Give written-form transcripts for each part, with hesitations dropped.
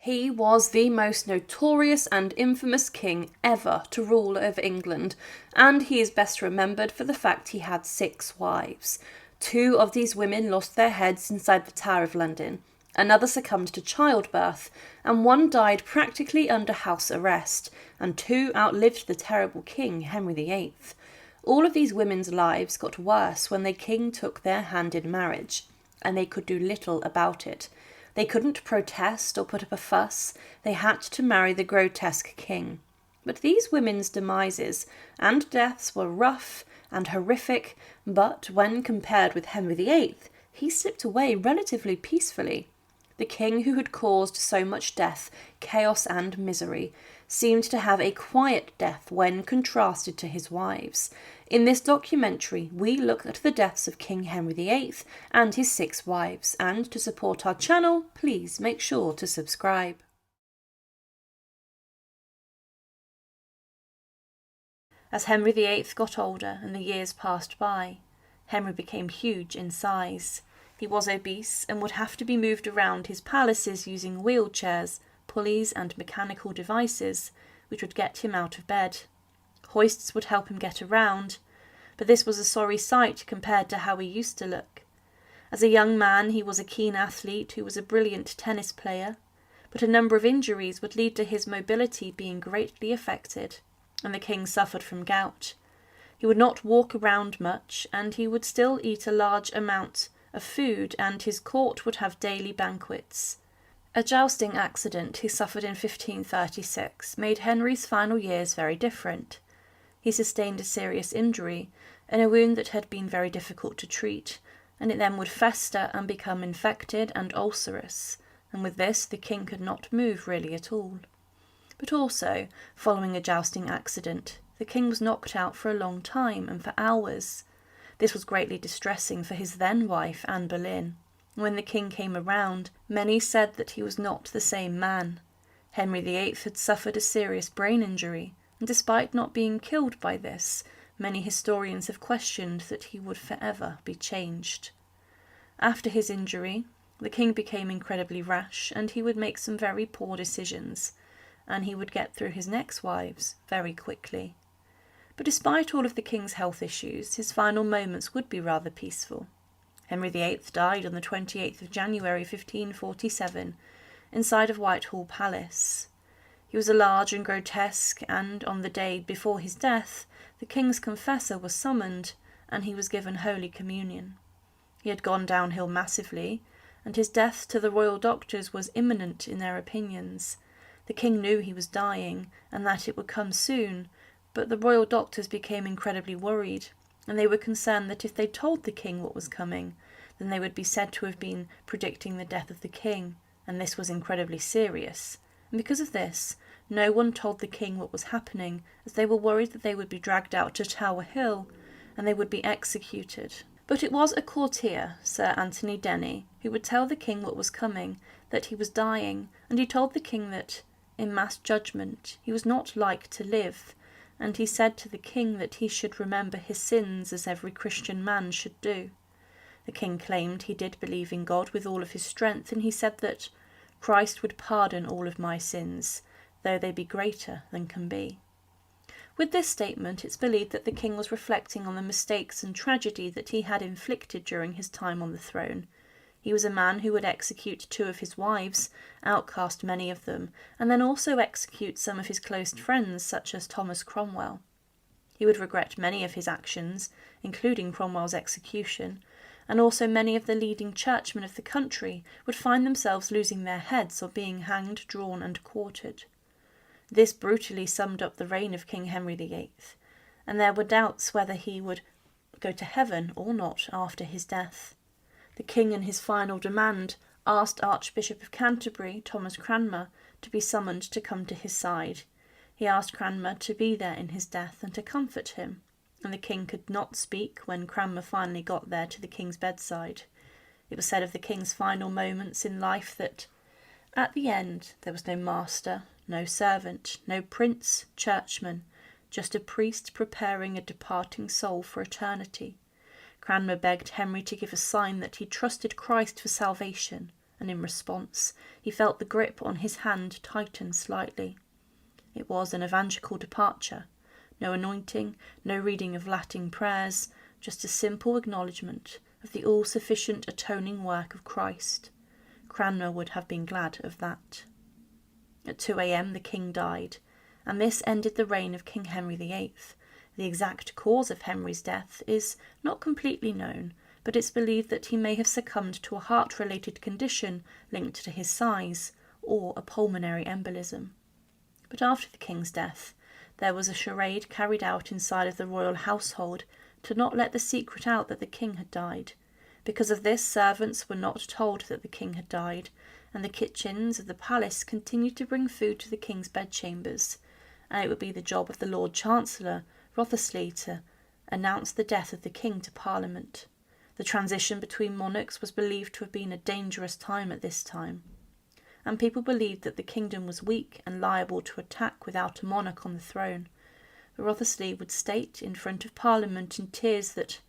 He was the most notorious and infamous king ever to rule over England, and he is best remembered for the fact he had 6 wives. 2 of these women lost their heads inside the Tower of London, another succumbed to childbirth, and 1 died practically under house arrest, and 2 outlived the terrible King Henry VIII. All of these women's lives got worse when the king took their hand in marriage, and they could do little about it. They couldn't protest or put up a fuss, they had to marry the grotesque king. But these women's demises and deaths were rough and horrific, but when compared with Henry VIII, he slipped away relatively peacefully. The king who had caused so much death, chaos and misery, seemed to have a quiet death when contrasted to his wives. In this documentary, we look at the deaths of King Henry VIII and his 6 wives, and to support our channel, please make sure to subscribe. As Henry VIII got older and the years passed by, Henry became huge in size. He was obese and would have to be moved around his palaces using wheelchairs, pulleys and mechanical devices, which would get him out of bed. Hoists would help him get around, but this was a sorry sight compared to how he used to look. As a young man, he was a keen athlete who was a brilliant tennis player, but a number of injuries would lead to his mobility being greatly affected, and the king suffered from gout. He would not walk around much, and he would still eat a large amount of food, and his court would have daily banquets. A jousting accident he suffered in 1536 made Henry's final years very different. He sustained a serious injury, and a wound that had been very difficult to treat, and it then would fester and become infected and ulcerous, and with this the king could not move really at all. But also, following a jousting accident, the king was knocked out for a long time and for hours. This was greatly distressing for his then wife, Anne Boleyn. When the king came around, many said that he was not the same man. Henry VIII had suffered a serious brain injury, and despite not being killed by this, many historians have questioned that he would forever be changed. After his injury, the king became incredibly rash, and he would make some very poor decisions, and he would get through his next wives very quickly. But despite all of the king's health issues, his final moments would be rather peaceful. Henry VIII died on the 28th of January 1547, inside of Whitehall Palace. He was a large and grotesque, and on the day before his death, the king's confessor was summoned, and he was given Holy Communion. He had gone downhill massively, and his death to the royal doctors was imminent in their opinions. The king knew he was dying, and that it would come soon, but the royal doctors became incredibly worried, and they were concerned that if they told the king what was coming, then they would be said to have been predicting the death of the king, and this was incredibly serious. And because of this, no one told the king what was happening, as they were worried that they would be dragged out to Tower Hill, and they would be executed. But it was a courtier, Sir Anthony Denny, who would tell the king what was coming, that he was dying, and he told the king that, in mass judgment, he was not like to live, and he said to the king that he should remember his sins as every Christian man should do. The king claimed he did believe in God with all of his strength, and he said that Christ would pardon all of my sins, though they be greater than can be. With this statement, it's believed that the king was reflecting on the mistakes and tragedy that he had inflicted during his time on the throne. He was a man who would execute 2 of his wives, outcast many of them, and then also execute some of his close friends, such as Thomas Cromwell. He would regret many of his actions, including Cromwell's execution, and also many of the leading churchmen of the country would find themselves losing their heads or being hanged, drawn and quartered. This brutally summed up the reign of King Henry VIII, and there were doubts whether he would go to heaven or not after his death. The king, in his final demand, asked Archbishop of Canterbury, Thomas Cranmer, to be summoned to come to his side. He asked Cranmer to be there in his death and to comfort him, and the king could not speak when Cranmer finally got there to the king's bedside. It was said of the king's final moments in life that, at the end, there was no master, no servant, no prince, churchman, just a priest preparing a departing soul for eternity. Cranmer begged Henry to give a sign that he trusted Christ for salvation, and in response, he felt the grip on his hand tighten slightly. It was an evangelical departure. No anointing, no reading of Latin prayers, just a simple acknowledgement of the all-sufficient atoning work of Christ. Cranmer would have been glad of that. At 2 a.m. the king died, and this ended the reign of King Henry VIII. The exact cause of Henry's death is not completely known, but it's believed that he may have succumbed to a heart-related condition linked to his size, or a pulmonary embolism. But after the king's death, there was a charade carried out inside of the royal household to not let the secret out that the king had died. Because of this, servants were not told that the king had died, and the kitchens of the palace continued to bring food to the king's bedchambers, and it would be the job of the Lord Chancellor, Wriothesley, to announce the death of the king to Parliament. The transition between monarchs was believed to have been a dangerous time at this time, and people believed that the kingdom was weak and liable to attack without a monarch on the throne. Wriothesley would state in front of Parliament in tears that,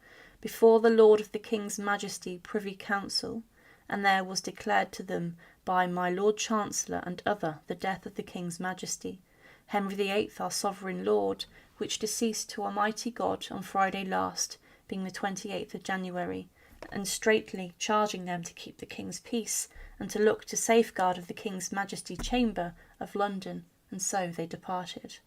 before the Lord of the King's Majesty Privy Council, and there was declared to them by my Lord Chancellor and other the death of the King's Majesty, Henry VIII, our sovereign lord, which deceased to Almighty God on Friday last, being the 28th of January, and straitly charging them to keep the King's peace, and to look to safeguard of the King's Majesty Chamber of London, and so they departed.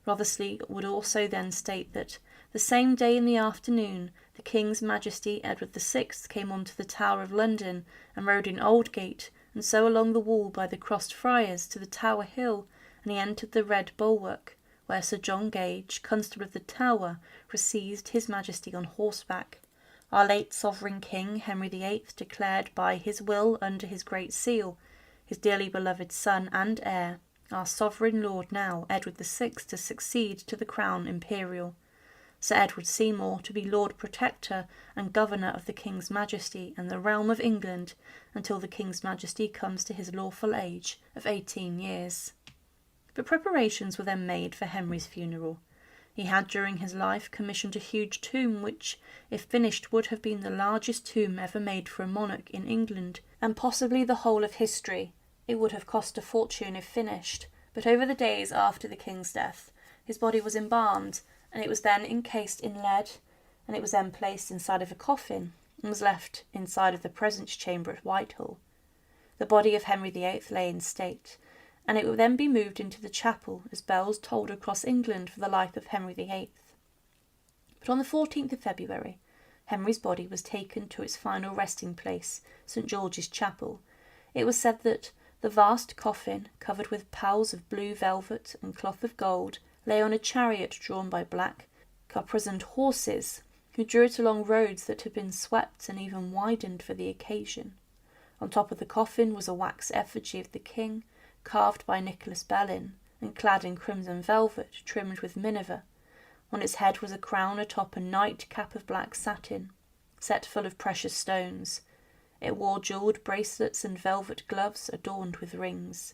Wriothesley would also then state that the same day in the afternoon the King's Majesty Edward VI came on to the Tower of London and rode in Aldgate, and so along the wall by the Crossed Friars to the Tower Hill, and he entered the Red Bulwark, where Sir John Gage, Constable of the Tower, received his Majesty on horseback. Our late sovereign King Henry VIII declared by his will under his great seal, his dearly beloved son and heir, our sovereign lord now, Edward VI, to succeed to the crown imperial, Sir Edward Seymour to be Lord Protector and Governor of the King's Majesty and the realm of England until the King's Majesty comes to his lawful age of 18 years. But preparations were then made for Henry's funeral. He had during his life commissioned a huge tomb which, if finished, would have been the largest tomb ever made for a monarch in England, and possibly the whole of history. It would have cost a fortune if finished, but over the days after the king's death, his body was embalmed, and it was then encased in lead, and it was then placed inside of a coffin, and was left inside of the presence chamber at Whitehall. The body of Henry VIII lay in state, and it would then be moved into the chapel as bells tolled across England for the life of Henry VIII. But on the 14th of February, Henry's body was taken to its final resting place, St. George's Chapel. It was said that the vast coffin, covered with pals of blue velvet and cloth of gold, lay on a chariot drawn by black, caparisoned horses, who drew it along roads that had been swept and even widened for the occasion. On top of the coffin was a wax effigy of the king, carved by Nicholas Boleyn, and clad in crimson velvet, trimmed with minever. On its head was a crown atop a nightcap of black satin, set full of precious stones. It wore jewelled bracelets and velvet gloves adorned with rings.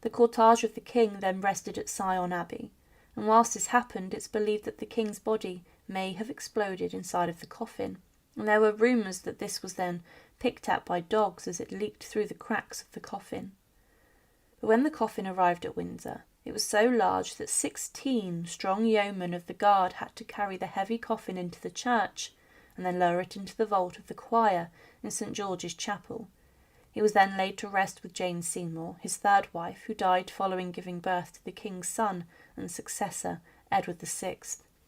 The cortege of the king then rested at Sion Abbey, and whilst this happened, it's believed that the king's body may have exploded inside of the coffin, and there were rumours that this was then picked at by dogs as it leaked through the cracks of the coffin. But when the coffin arrived at Windsor, it was so large that 16 strong yeomen of the guard had to carry the heavy coffin into the church, and then lower it into the vault of the choir in St. George's Chapel. He was then laid to rest with Jane Seymour, his third wife, who died following giving birth to the king's son and successor, Edward VI.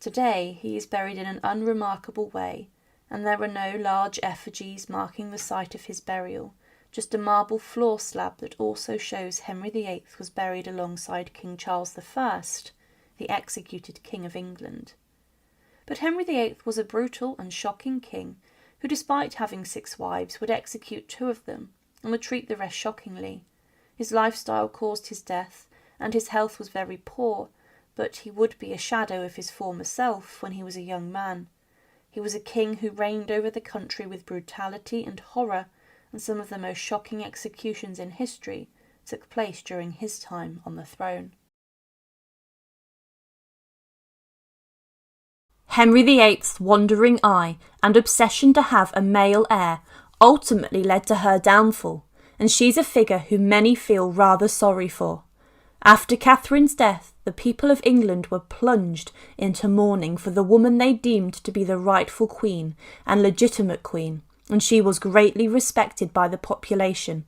Today he is buried in an unremarkable way, and there are no large effigies marking the site of his burial, just a marble floor slab that also shows Henry VIII was buried alongside King Charles I, the executed King of England. But Henry VIII was a brutal and shocking king who, despite having 6 wives, would execute 2 of them and would treat the rest shockingly. His lifestyle caused his death, and his health was very poor, but he would be a shadow of his former self when he was a young man. He was a king who reigned over the country with brutality and horror, and some of the most shocking executions in history took place during his time on the throne. Henry VIII's wandering eye and obsession to have a male heir ultimately led to her downfall, and she's a figure who many feel rather sorry for. After Catherine's death, the people of England were plunged into mourning for the woman they deemed to be the rightful queen and legitimate queen, and she was greatly respected by the population.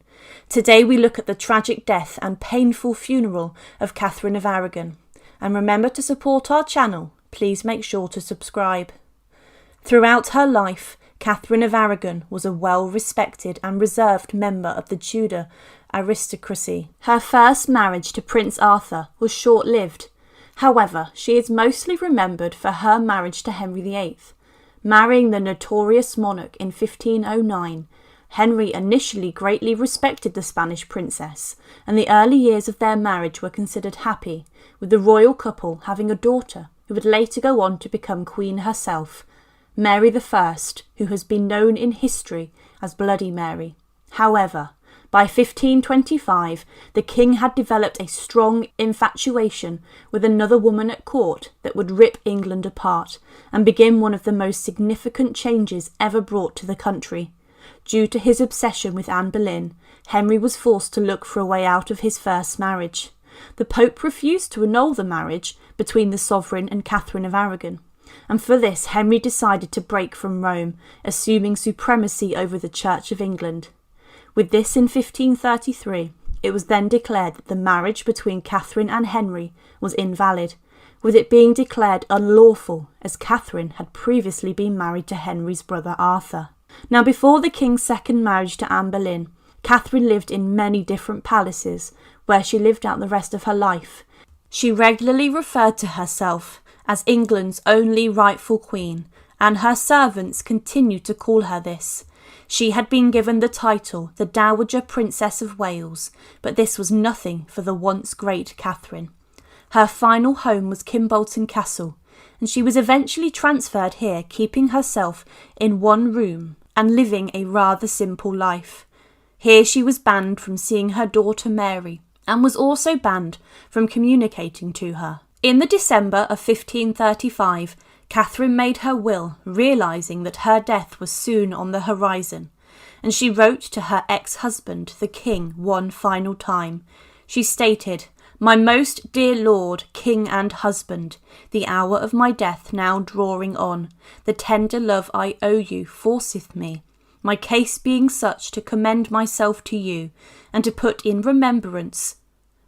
Today we look at the tragic death and painful funeral of Catherine of Aragon. And remember to support our channel. Please make sure to subscribe. Throughout her life, Catherine of Aragon was a well-respected and reserved member of the Tudor aristocracy. Her first marriage to Prince Arthur was short-lived. However, she is mostly remembered for her marriage to Henry VIII. Marrying the notorious monarch in 1509, Henry initially greatly respected the Spanish princess, and the early years of their marriage were considered happy, with the royal couple having a daughter who would later go on to become queen herself, Mary I, who has been known in history as Bloody Mary. However, by 1525, the king had developed a strong infatuation with another woman at court that would rip England apart and begin one of the most significant changes ever brought to the country. Due to his obsession with Anne Boleyn, Henry was forced to look for a way out of his first marriage. The Pope refused to annul the marriage between the sovereign and Catherine of Aragon, and for this Henry decided to break from Rome, assuming supremacy over the Church of England. With this in 1533, it was then declared that the marriage between Catherine and Henry was invalid, with it being declared unlawful as Catherine had previously been married to Henry's brother Arthur. Now, before the king's second marriage to Anne Boleyn, Catherine lived in many different palaces where she lived out the rest of her life. She regularly referred to herself as England's only rightful queen, and her servants continued to call her this. She had been given the title the Dowager Princess of Wales, but this was nothing for the once great Catherine. Her final home was Kimbolton Castle, and she was eventually transferred here, keeping herself in one room and living a rather simple life. Here she was banned from seeing her daughter Mary, and was also banned from communicating to her. In the December of 1535, Catherine made her will, realising that her death was soon on the horizon, and she wrote to her ex-husband, the king, one final time. She stated, "My most dear lord, king and husband, the hour of my death now drawing on, the tender love I owe you forceth me, my case being such, to commend myself to you, and to put in remembrance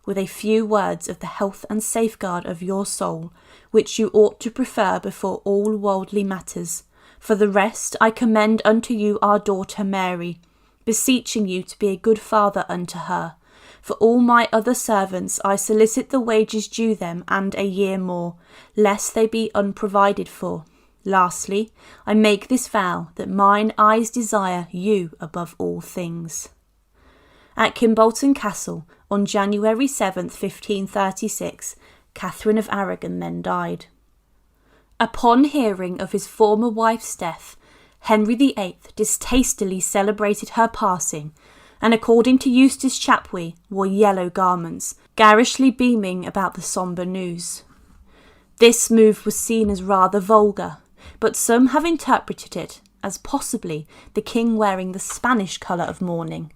with a few words of the health and safeguard of your soul, which you ought to prefer before all worldly matters. For the rest I commend unto you our daughter Mary, beseeching you to be a good father unto her. For all my other servants I solicit the wages due them and a year more, lest they be unprovided for. Lastly, I make this vow, that mine eyes desire you above all things." At Kimbolton Castle, on January 7th, 1536, Catherine of Aragon then died. Upon hearing of his former wife's death, Henry VIII distastefully celebrated her passing, and according to Eustace Chapuis, wore yellow garments, garishly beaming about the sombre news. This move was seen as rather vulgar, but some have interpreted it as possibly the king wearing the Spanish colour of mourning.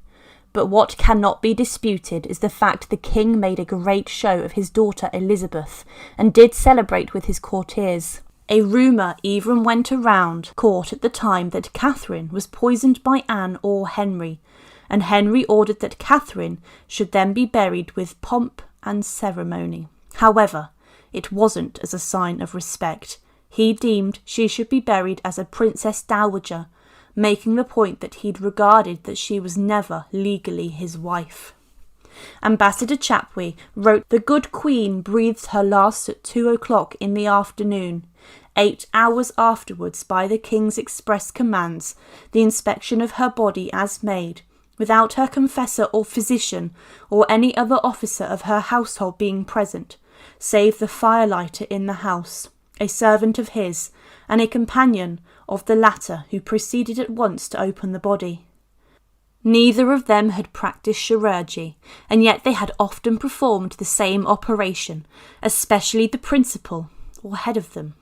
But what cannot be disputed is the fact the king made a great show of his daughter Elizabeth, and did celebrate with his courtiers. A rumour even went around court at the time that Catherine was poisoned by Anne or Henry, and Henry ordered that Catherine should then be buried with pomp and ceremony. However, it wasn't as a sign of respect. He deemed she should be buried as a princess dowager, making the point that he'd regarded that she was never legally his wife. Ambassador Chapuis wrote, "The good queen breathed her last at 2 o'clock in the afternoon. 8 hours afterwards, by the king's express commands, the inspection of her body as made, without her confessor or physician or any other officer of her household being present, save the firelighter in the house, a servant of his, and a companion of the latter, who proceeded at once to open the body. Neither of them had practised chirurgy, and yet they had often performed the same operation, especially the principal, or head of them,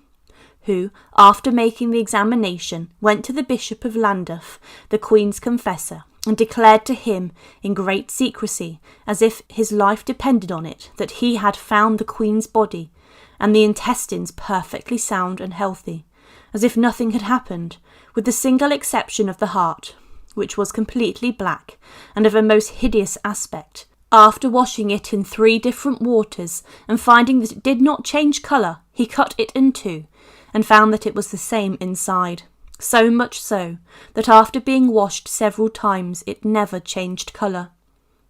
who, after making the examination, went to the Bishop of Llandaff, the Queen's confessor, and declared to him in great secrecy, as if his life depended on it, that he had found the Queen's body, and the intestines perfectly sound and healthy, as if nothing had happened, with the single exception of the heart, which was completely black, and of a most hideous aspect. After washing it in 3 different waters, and finding that it did not change colour, he cut it in 2, and found that it was the same inside. So much so, that after being washed several times it never changed colour.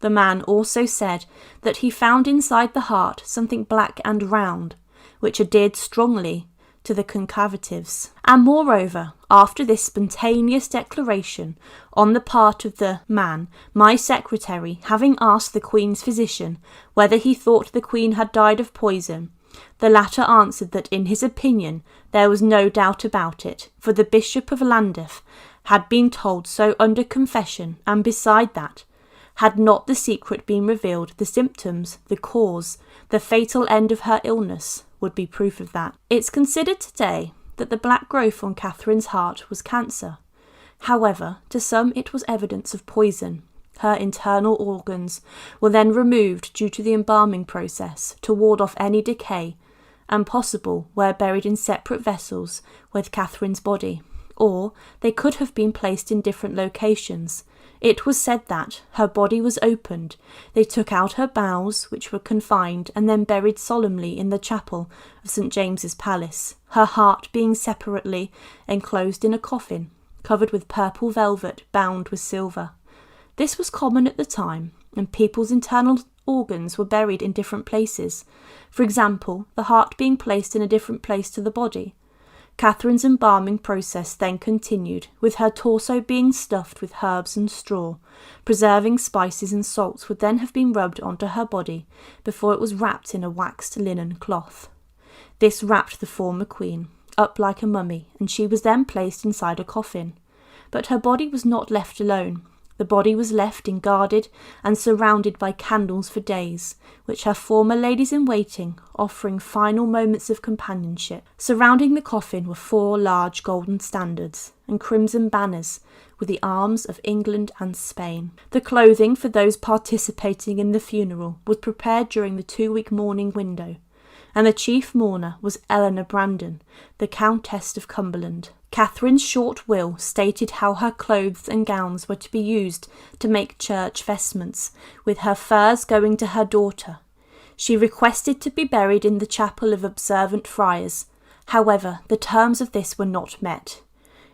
The man also said that he found inside the heart something black and round, which adhered strongly to the concavitives. And moreover, after this spontaneous declaration on the part of the man, my secretary, having asked the Queen's physician whether he thought the Queen had died of poison, the latter answered that in his opinion there was no doubt about it, for the Bishop of Llandaff had been told so under confession, and beside that, had not the secret been revealed, the symptoms, the cause, the fatal end of her illness would be proof of that. It's considered today that the black growth on Catherine's heart was cancer. However, to some it was evidence of poison. Her internal organs were then removed due to the embalming process to ward off any decay, and possible were buried in separate vessels with Catherine's body, or they could have been placed in different locations. It was said that her body was opened, they took out her bowels, which were confined, and then buried solemnly in the chapel of St. James's Palace, her heart being separately enclosed in a coffin, covered with purple velvet bound with silver. This was common at the time, and people's internal organs were buried in different places, for example, the heart being placed in a different place to the body. Catherine's embalming process then continued, with her torso being stuffed with herbs and straw. Preserving spices and salts would then have been rubbed onto her body before it was wrapped in a waxed linen cloth. This wrapped the former queen up like a mummy, and she was then placed inside a coffin. But her body was not left alone. The body was left guarded and surrounded by candles for days, which her former ladies-in-waiting, offering final moments of companionship. Surrounding the coffin were 4 large golden standards and crimson banners with the arms of England and Spain. The clothing for those participating in the funeral was prepared during the 2-week mourning window, and the chief mourner was Eleanor Brandon, the Countess of Cumberland. Catherine's short will stated how her clothes and gowns were to be used to make church vestments, with her furs going to her daughter. She requested to be buried in the chapel of observant friars. However, the terms of this were not met.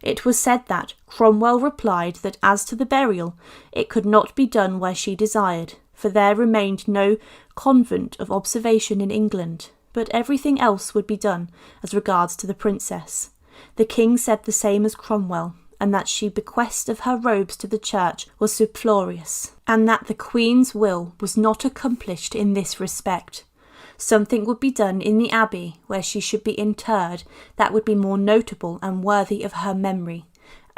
It was said that Cromwell replied that as to the burial, it could not be done where she desired, for there remained no convent of observation in England, but everything else would be done as regards to the princess. The king said the same as Cromwell, and that she bequest of her robes to the church was superfluous, and that the Queen's will was not accomplished in this respect. Something would be done in the abbey where she should be interred that would be more notable and worthy of her memory,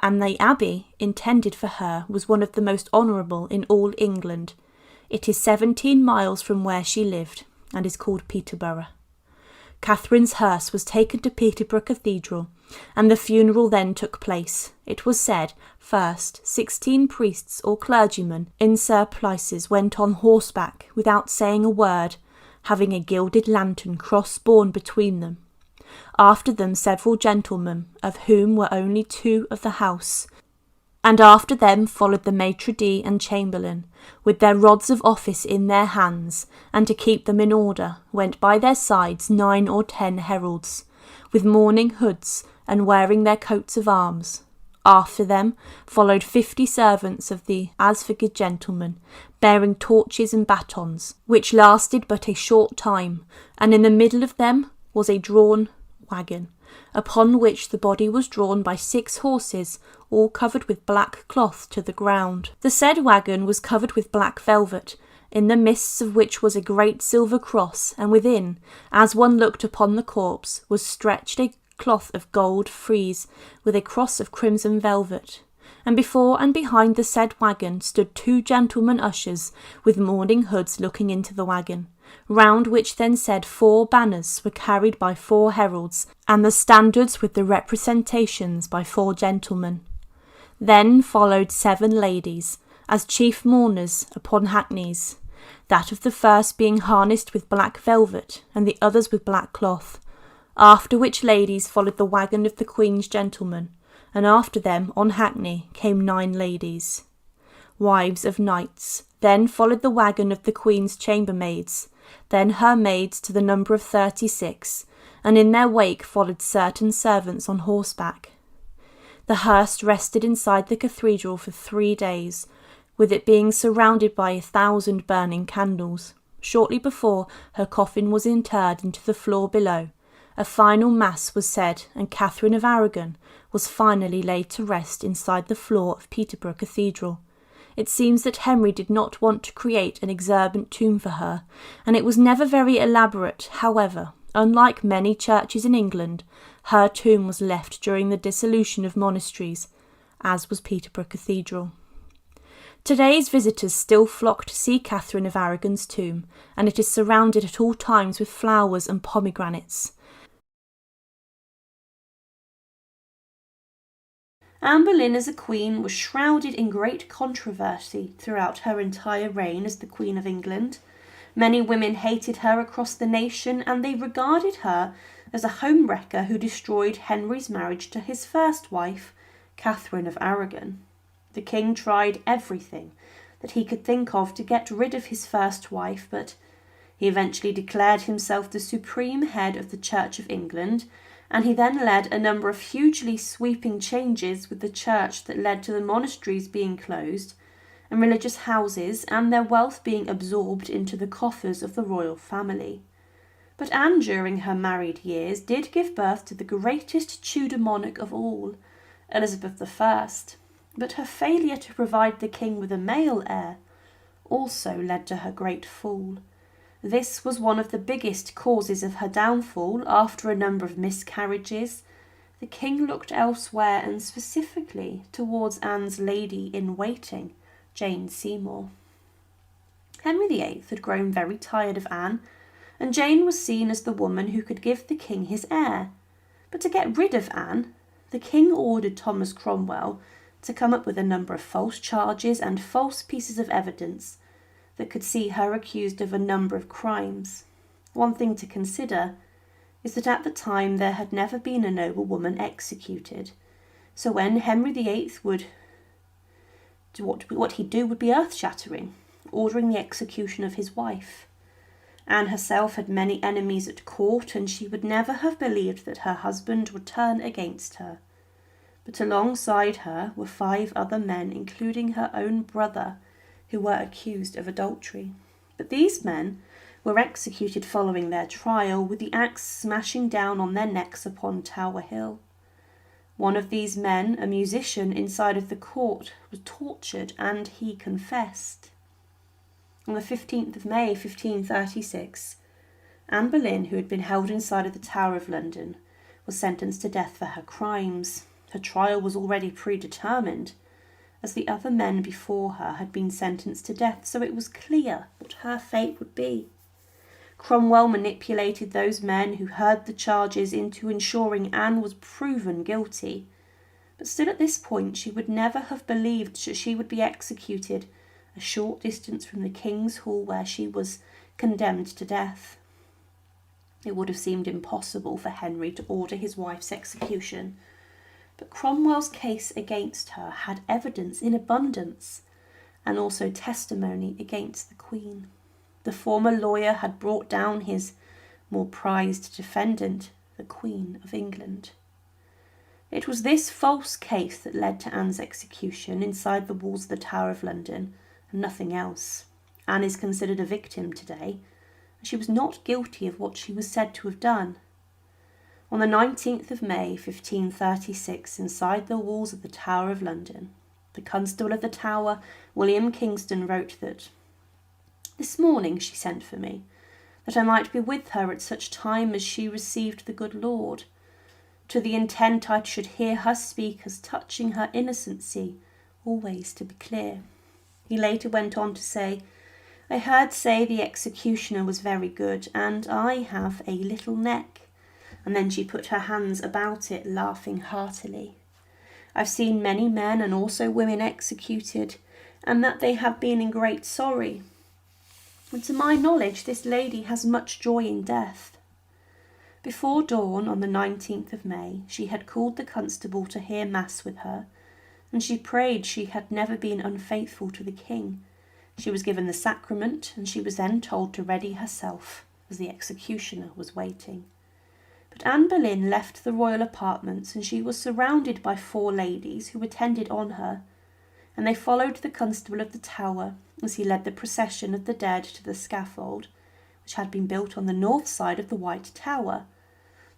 and the abbey intended for her was one of the most honourable in all England. It is 17 miles from where she lived, and is called Peterborough. Catherine's hearse was taken to Peterborough Cathedral, and the funeral then took place. It was said, first, 16 priests or clergymen in surplices went on horseback without saying a word, having a gilded lantern cross-borne between them. After them several gentlemen, of whom were only 2 of the house, and after them followed the maitre d' and chamberlain, with their rods of office in their hands, and to keep them in order went by their sides 9 or 10 heralds, with mourning hoods, and wearing their coats of arms. After them followed 50 servants of the Asfogid gentlemen, bearing torches and batons, which lasted but a short time, and in the middle of them was a drawn waggon, upon which the body was drawn by 6 horses, all covered with black cloth to the ground. The said waggon was covered with black velvet, in the midst of which was a great silver cross, and within, as one looked upon the corpse, was stretched a cloth of gold frieze with a cross of crimson velvet. And before and behind the said waggon stood 2 gentlemen ushers with mourning hoods looking into the waggon. round which then said 4 banners were carried by 4 heralds, and the standards with the representations by 4 gentlemen. Then followed 7 ladies, as chief mourners upon hackneys, that of the first being harnessed with black velvet, and the others with black cloth, after which ladies followed the waggon of the Queen's gentlemen, and after them on hackney came 9 ladies, wives of knights. Then followed the waggon of the Queen's chambermaids, then her maids to the number of 36, and in their wake followed certain servants on horseback. The hearse rested inside the cathedral for 3 days, with it being surrounded by 1,000 burning candles. Shortly before her coffin was interred into the floor below, a final mass was said, and Catherine of Aragon was finally laid to rest inside the floor of Peterborough Cathedral. It seems that Henry did not want to create an exuberant tomb for her, and it was never very elaborate. However, unlike many churches in England, her tomb was left during the dissolution of monasteries, as was Peterborough Cathedral. Today's visitors still flock to see Catherine of Aragon's tomb, and it is surrounded at all times with flowers and pomegranates. Anne Boleyn as a queen was shrouded in great controversy throughout her entire reign as the Queen of England. Many women hated her across the nation, and they regarded her as a homewrecker who destroyed Henry's marriage to his first wife, Catherine of Aragon. The king tried everything that he could think of to get rid of his first wife, but he eventually declared himself the supreme head of the Church of England, and he then led a number of hugely sweeping changes with the church that led to the monasteries being closed and religious houses and their wealth being absorbed into the coffers of the royal family. But Anne, during her married years, did give birth to the greatest Tudor monarch of all, Elizabeth I, but her failure to provide the king with a male heir also led to her great fall. This was one of the biggest causes of her downfall. After a number of miscarriages, the king looked elsewhere, and specifically towards Anne's lady-in-waiting, Jane Seymour. Henry VIII had grown very tired of Anne, and Jane was seen as the woman who could give the king his heir. But to get rid of Anne, the king ordered Thomas Cromwell to come up with a number of false charges and false pieces of evidence that could see her accused of a number of crimes. One thing to consider is that at the time there had never been a noblewoman executed. So when Henry VIII would do what he'd do would be earth-shattering, ordering the execution of his wife. Anne herself had many enemies at court, and she would never have believed that her husband would turn against her. But alongside her were 5 other men, including her own brother, who were accused of adultery. But these men were executed following their trial, with the axe smashing down on their necks upon Tower Hill. One of these men, a musician inside of the court, was tortured, and he confessed. On the 15th of May 1536, Anne Boleyn, who had been held inside of the Tower of London, was sentenced to death for her crimes. Her trial was already predetermined, as the other men before her had been sentenced to death, so it was clear what her fate would be. Cromwell manipulated those men who heard the charges into ensuring Anne was proven guilty. But still at this point she would never have believed that she would be executed a short distance from the King's Hall where she was condemned to death. It would have seemed impossible for Henry to order his wife's execution. But Cromwell's case against her had evidence in abundance, and also testimony against the Queen. The former lawyer had brought down his more prized defendant, the Queen of England. It was this false case that led to Anne's execution inside the walls of the Tower of London, and nothing else. Anne is considered a victim today, and she was not guilty of what she was said to have done. On the 19th of May 1536, inside the walls of the Tower of London, the Constable of the Tower, William Kingston, wrote that, "This morning she sent for me, that I might be with her at such time as she received the good Lord, to the intent I should hear her speak as touching her innocency, always to be clear." He later went on to say, I heard say the executioner was very good, and I have a little neck. And then she put her hands about it, laughing heartily. I've seen many men and also women executed, and that they have been in great sorry. And to my knowledge, this lady has much joy in death. Before dawn on the 19th of May, she had called the constable to hear mass with her, and she prayed she had never been unfaithful to the king. She was given the sacrament, and she was then told to ready herself, as the executioner was waiting. But Anne Boleyn left the royal apartments, and she was surrounded by 4 ladies who attended on her, and they followed the constable of the Tower as he led the procession of the dead to the scaffold, which had been built on the north side of the White Tower.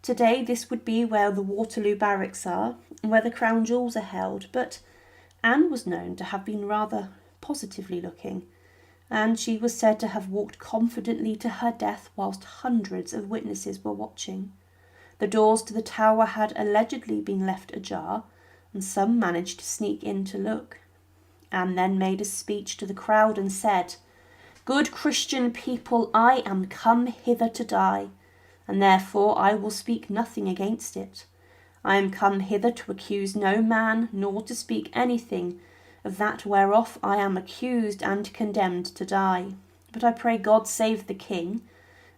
Today this would be where the Waterloo barracks are, and where the crown jewels are held, but Anne was known to have been rather positively looking, and she was said to have walked confidently to her death whilst hundreds of witnesses were watching. The doors to the tower had allegedly been left ajar, and some managed to sneak in to look. Anne then made a speech to the crowd and said, "Good Christian people, I am come hither to die, and therefore I will speak nothing against it. I am come hither to accuse no man, nor to speak anything of that whereof I am accused and condemned to die. But I pray God save the king,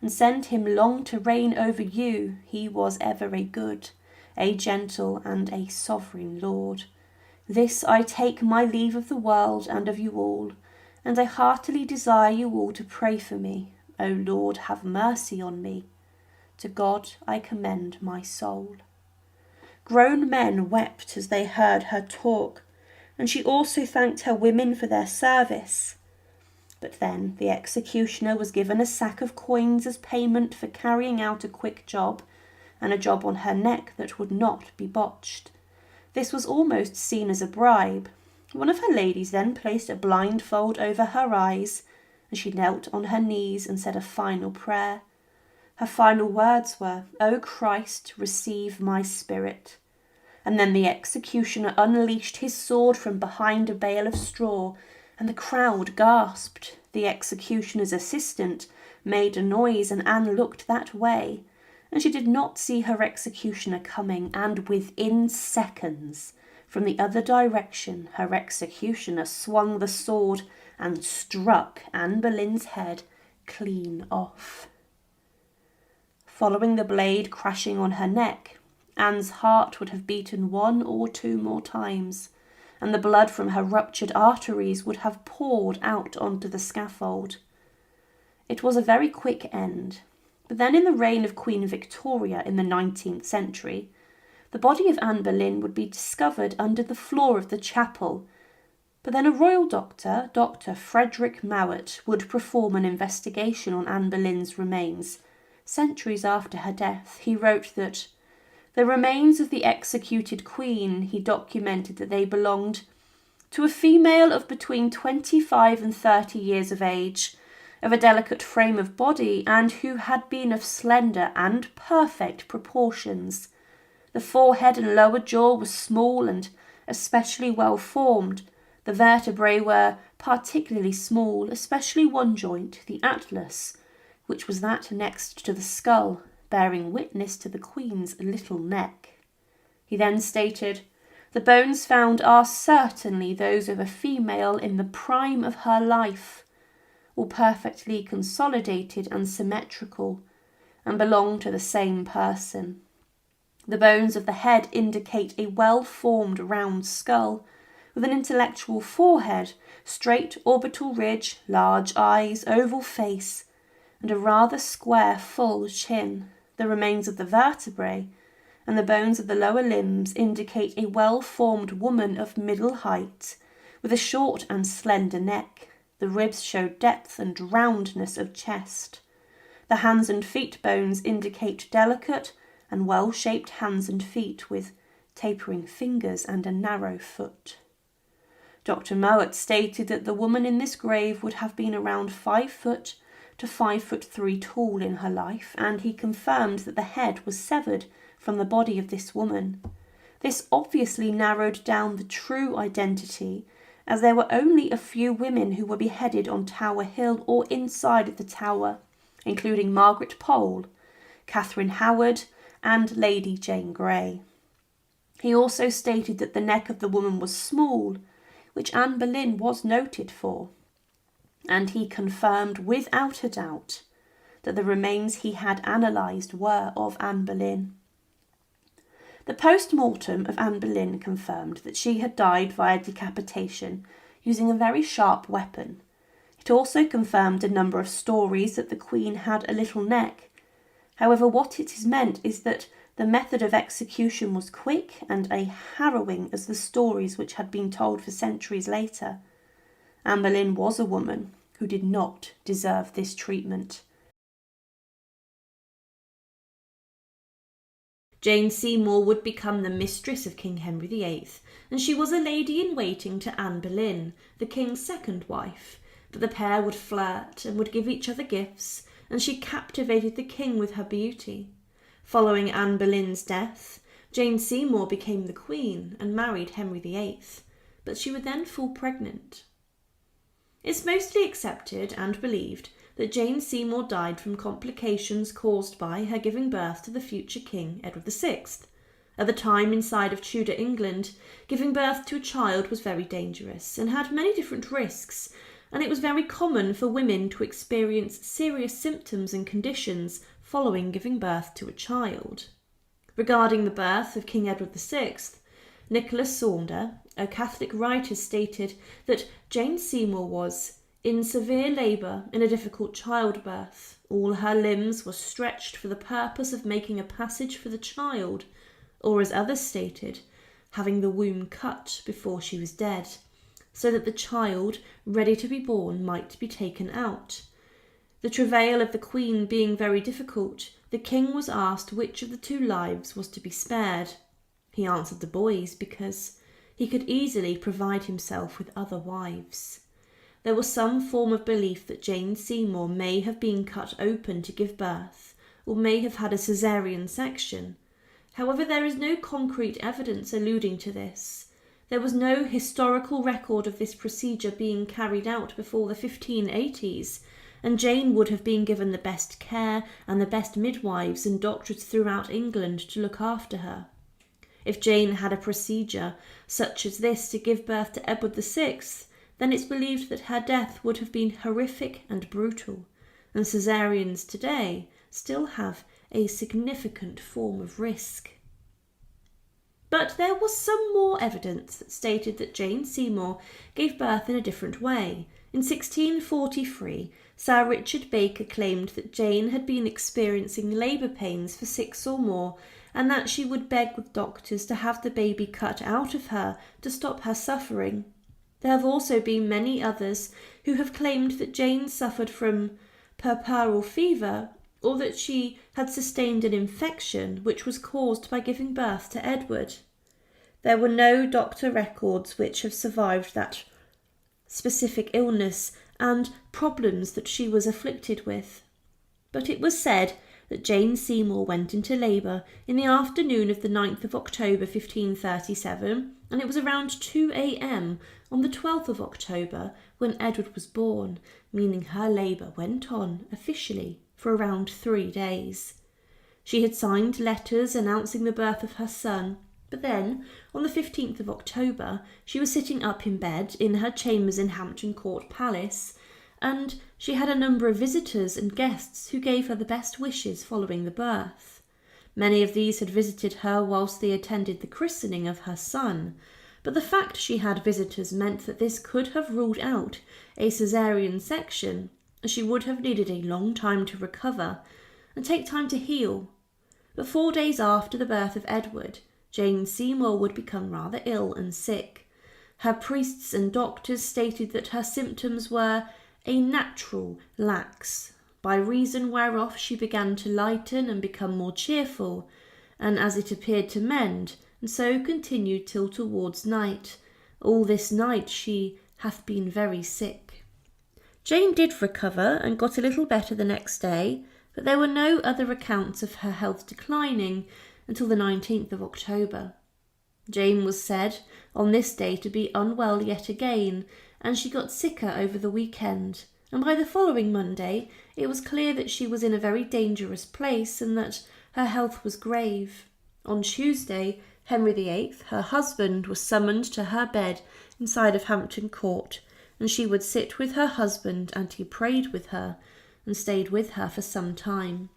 and send him long to reign over you. He was ever a good, a gentle, and a sovereign lord. This I take my leave of the world and of you all, and I heartily desire you all to pray for me. O Lord, have mercy on me. To God I commend my soul." Grown men wept as they heard her talk, and she also thanked her women for their service. But then the executioner was given a sack of coins as payment for carrying out a quick job, and a job on her neck that would not be botched. This was almost seen as a bribe. One of her ladies then placed a blindfold over her eyes, and she knelt on her knees and said a final prayer. Her final words were, "O Christ, receive my spirit." And then the executioner unleashed his sword from behind a bale of straw, and the crowd gasped. The executioner's assistant made a noise, and Anne looked that way, and she did not see her executioner coming, and within seconds, from the other direction, her executioner swung the sword and struck Anne Boleyn's head clean off. Following the blade crashing on her neck, Anne's heart would have beaten 1 or 2 more times, and the blood from her ruptured arteries would have poured out onto the scaffold. It was a very quick end, but then in the reign of Queen Victoria in the 19th century, the body of Anne Boleyn would be discovered under the floor of the chapel, but then a royal doctor, Dr. Frederick Mowat, would perform an investigation on Anne Boleyn's remains. Centuries after her death, he wrote that the remains of the executed queen, he documented that they belonged to a female of between 25 and 30 years of age, of a delicate frame of body, and who had been of slender and perfect proportions. The forehead and lower jaw were small and especially well formed. The vertebrae were particularly small, especially one joint, the atlas, which was that next to the skull, bearing witness to the queen's little neck. He then stated, "The bones found are certainly those of a female in the prime of her life, all perfectly consolidated and symmetrical, and belong to the same person. The bones of the head indicate a well-formed round skull, with an intellectual forehead, straight orbital ridge, large eyes, oval face, and a rather square full chin. The remains of the vertebrae and the bones of the lower limbs indicate a well-formed woman of middle height, with a short and slender neck. The ribs show depth and roundness of chest. The hands and feet bones indicate delicate and well-shaped hands and feet, with tapering fingers and a narrow foot." Dr. Mowat stated that the woman in this grave would have been around 5 foot to 5'3" tall in her life, and he confirmed that the head was severed from the body of this woman. This obviously narrowed down the true identity, as there were only a few women who were beheaded on Tower Hill or inside of the Tower, including Margaret Pole, Catherine Howard, and Lady Jane Grey. He also stated that the neck of the woman was small, which Anne Boleyn was noted for, and he confirmed without a doubt that the remains he had analysed were of Anne Boleyn. The post-mortem of Anne Boleyn confirmed that she had died via decapitation using a very sharp weapon. It also confirmed a number of stories that the Queen had a little neck. However, what it is meant is that the method of execution was quick and as harrowing as the stories which had been told for centuries later. Anne Boleyn was a woman who did not deserve this treatment. Jane Seymour would become the mistress of King Henry VIII, and she was a lady-in-waiting to Anne Boleyn, the king's second wife, but the pair would flirt and would give each other gifts, and she captivated the king with her beauty. Following Anne Boleyn's death, Jane Seymour became the queen and married Henry VIII, but she would then fall pregnant. It's mostly accepted and believed that Jane Seymour died from complications caused by her giving birth to the future King Edward VI. At the time, inside of Tudor England, giving birth to a child was very dangerous and had many different risks, and it was very common for women to experience serious symptoms and conditions following giving birth to a child. Regarding the birth of King Edward VI, Nicholas Saunders, a Catholic writer, stated that Jane Seymour was in severe labour in a difficult childbirth. All her limbs were stretched for the purpose of making a passage for the child, or as others stated, having the womb cut before she was dead, so that the child, ready to be born, might be taken out. The travail of the Queen being very difficult, the King was asked which of the two lives was to be spared. He answered the boy's because he could easily provide himself with other wives. There was some form of belief that Jane Seymour may have been cut open to give birth, or may have had a caesarean section. However, there is no concrete evidence alluding to this. There was no historical record of this procedure being carried out before the 1580s, and Jane would have been given the best care and the best midwives and doctors throughout England to look after her. If Jane had a procedure such as this to give birth to Edward VI, then it's believed that her death would have been horrific and brutal, and caesareans today still have a significant form of risk. But there was some more evidence that stated that Jane Seymour gave birth in a different way. In 1643, Sir Richard Baker claimed that Jane had been experiencing labour pains for 6 or more, and that she would beg with doctors to have the baby cut out of her to stop her suffering. There have also been many others who have claimed that Jane suffered from puerperal fever, or that she had sustained an infection which was caused by giving birth to Edward. There were no doctor records which have survived that specific illness and problems that she was afflicted with. But it was said that Jane Seymour went into labour in the afternoon of the 9th of October 1537, and it was around 2 a.m. on the 12th of October when Edward was born, meaning her labour went on officially for around 3 days. She had signed letters announcing the birth of her son, but then, on the 15th of October, she was sitting up in bed in her chambers in Hampton Court Palace, and she had a number of visitors and guests who gave her the best wishes following the birth. Many of these had visited her whilst they attended the christening of her son, but the fact she had visitors meant that this could have ruled out a caesarean section, as she would have needed a long time to recover and take time to heal. But 4 days after the birth of Edward, Jane Seymour would become rather ill and sick. Her priests and doctors stated that her symptoms were a natural lax, by reason whereof she began to lighten and become more cheerful, and as it appeared to mend, and so continued till towards night. All this night she hath been very sick. Jane did recover and got a little better the next day, but there were no other accounts of her health declining until the 19th of October. Jane was said on this day to be unwell yet again, and she got sicker over the weekend, and by the following Monday it was clear that she was in a very dangerous place and that her health was grave. On Tuesday, Henry VIII, her husband, was summoned to her bed inside of Hampton Court, and she would sit with her husband, and he prayed with her and stayed with her for some time.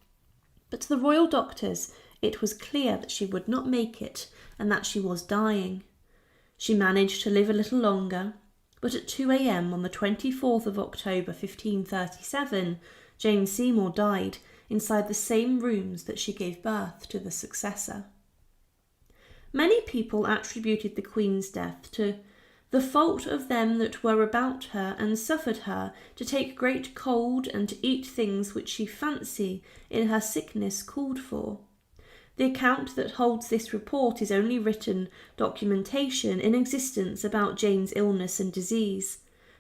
But to the royal doctors it was clear that she would not make it and that she was dying. She managed to live a little longer, but at 2 a.m. on the 24th of October 1537, Jane Seymour died inside the same rooms that she gave birth to the successor. Many people attributed the Queen's death to the fault of them that were about her and suffered her to take great cold and to eat things which she fancy in her sickness called for. The account that holds this report is only written documentation in existence about Jane's illness and disease.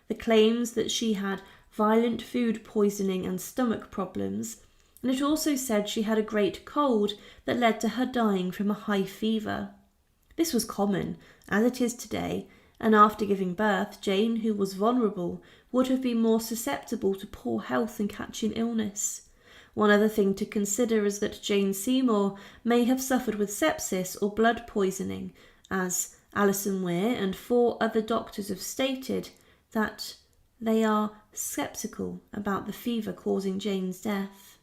The claims that she had violent food poisoning and stomach problems, and it also said she had a great cold that led to her dying from a high fever. This was common, as it is today, and after giving birth, Jane, who was vulnerable, would have been more susceptible to poor health and catching illness. One other thing to consider is that Jane Seymour may have suffered with sepsis or blood poisoning, as Alison Weir and 4 other doctors have stated that they are sceptical about the fever causing Jane's death.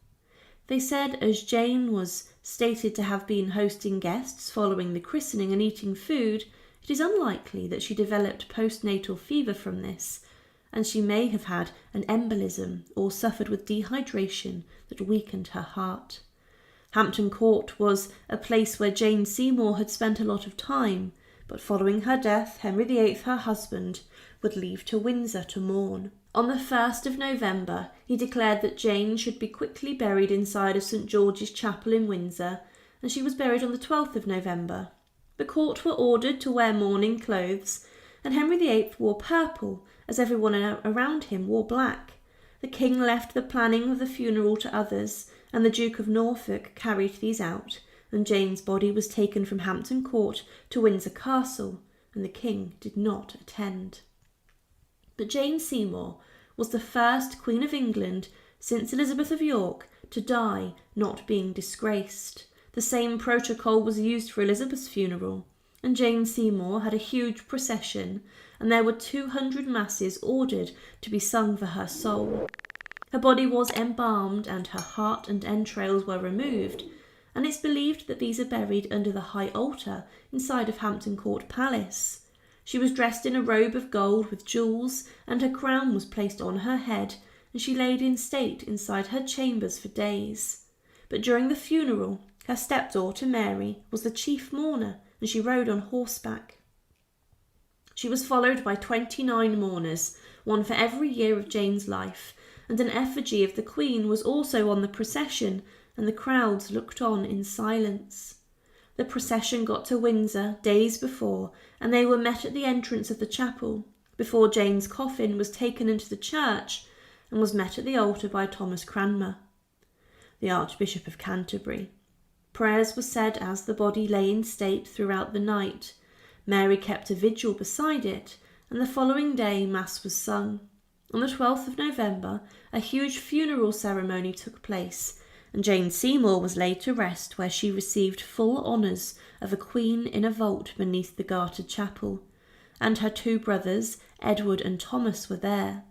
They said as Jane was stated to have been hosting guests following the christening and eating food, it is unlikely that she developed postnatal fever from this, and she may have had an embolism or suffered with dehydration that weakened her heart. Hampton Court was a place where Jane Seymour had spent a lot of time, but following her death, Henry VIII, her husband, would leave to Windsor to mourn. On the 1st of November, he declared that Jane should be quickly buried inside of St George's Chapel in Windsor, and she was buried on the 12th of November. The court were ordered to wear mourning clothes, and Henry VIII wore purple, as everyone around him wore black. The king left the planning of the funeral to others, and the Duke of Norfolk carried these out, and Jane's body was taken from Hampton Court to Windsor Castle, and the king did not attend. But Jane Seymour was the first Queen of England since Elizabeth of York to die not being disgraced. The same protocol was used for Elizabeth's funeral, and Jane Seymour had a huge procession, and there were 200 masses ordered to be sung for her soul. Her body was embalmed, and her heart and entrails were removed, and it's believed that these are buried under the high altar inside of Hampton Court Palace. She was dressed in a robe of gold with jewels, and her crown was placed on her head, and she laid in state inside her chambers for days. But during the funeral, her stepdaughter Mary was the chief mourner, and she rode on horseback. She was followed by 29 mourners, one for every year of Jane's life, and an effigy of the Queen was also on the procession, and the crowds looked on in silence. The procession got to Windsor days before, and they were met at the entrance of the chapel, before Jane's coffin was taken into the church, and was met at the altar by Thomas Cranmer, the Archbishop of Canterbury. Prayers were said as the body lay in state throughout the night. Mary kept a vigil beside it, and the following day Mass was sung. On the 12th of November, a huge funeral ceremony took place, and Jane Seymour was laid to rest, where she received full honours of a queen in a vault beneath the gartered chapel, and her 2 brothers, Edward and Thomas, were there.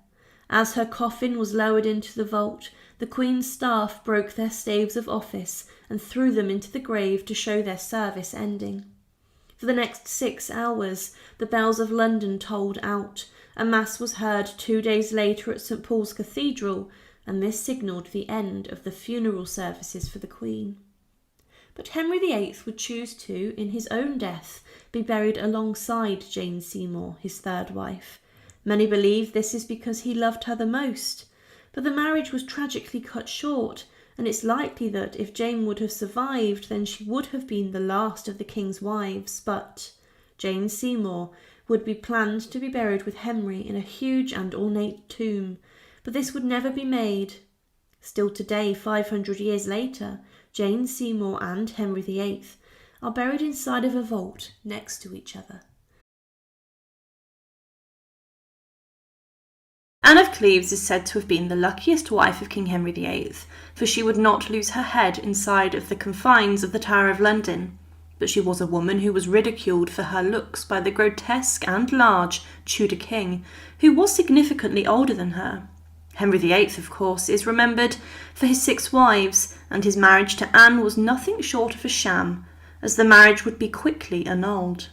As her coffin was lowered into the vault, the Queen's staff broke their staves of office and threw them into the grave to show their service ending. For the next 6 hours, the bells of London tolled out. A Mass was heard 2 days later at St Paul's Cathedral, and this signalled the end of the funeral services for the Queen. But Henry VIII would choose to, in his own death, be buried alongside Jane Seymour, his 3rd wife. Many believe this is because he loved her the most, but the marriage was tragically cut short, and it's likely that if Jane would have survived, then she would have been the last of the king's wives. But Jane Seymour would be planned to be buried with Henry in a huge and ornate tomb, but this would never be made. Still today, 500 years later, Jane Seymour and Henry VIII are buried inside of a vault next to each other. Anne of Cleves is said to have been the luckiest wife of King Henry VIII, for she would not lose her head inside of the confines of the Tower of London. But she was a woman who was ridiculed for her looks by the grotesque and large Tudor king, who was significantly older than her. Henry VIII, of course, is remembered for his 6 wives, and his marriage to Anne was nothing short of a sham, as the marriage would be quickly annulled.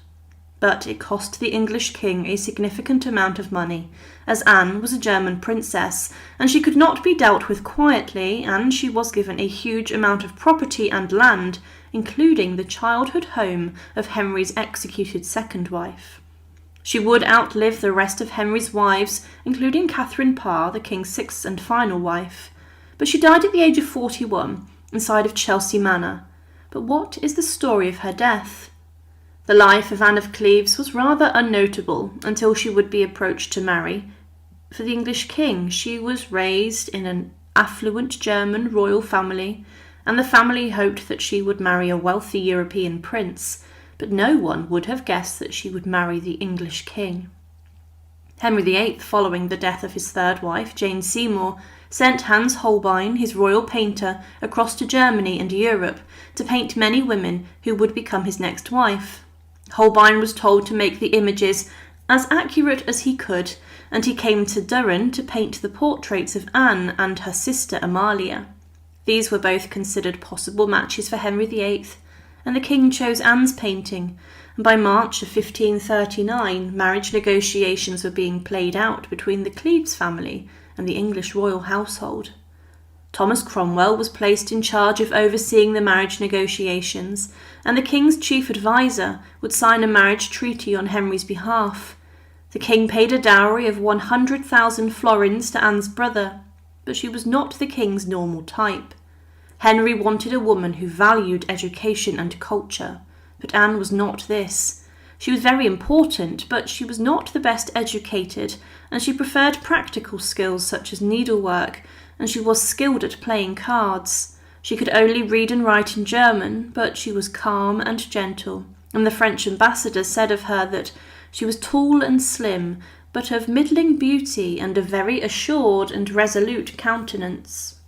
But it cost the English king a significant amount of money, as Anne was a German princess, and she could not be dealt with quietly, and she was given a huge amount of property and land, including the childhood home of Henry's executed second wife. She would outlive the rest of Henry's wives, including Catherine Parr, the king's 6th and final wife, but she died at the age of 41 inside of Chelsea Manor. But what is the story of her death? The life of Anne of Cleves was rather unnotable until she would be approached to marry. For the English king, she was raised in an affluent German royal family, and the family hoped that she would marry a wealthy European prince, but no one would have guessed that she would marry the English king. Henry VIII, following the death of his 3rd wife, Jane Seymour, sent Hans Holbein, his royal painter, across to Germany and Europe to paint many women who would become his next wife. Holbein was told to make the images as accurate as he could, and he came to Durham to paint the portraits of Anne and her sister Amalia. These were both considered possible matches for Henry VIII, and the king chose Anne's painting, and by March of 1539 marriage negotiations were being played out between the Cleves family and the English royal household. Thomas Cromwell was placed in charge of overseeing the marriage negotiations, and the king's chief adviser would sign a marriage treaty on Henry's behalf. The king paid a dowry of 100,000 florins to Anne's brother, but she was not the king's normal type. Henry wanted a woman who valued education and culture, but Anne was not this. She was very important, but she was not the best educated, and she preferred practical skills such as needlework, and she was skilled at playing cards. She could only read and write in German, but she was calm and gentle, and the French ambassador said of her that she was tall and slim, but of middling beauty and a very assured and resolute countenance.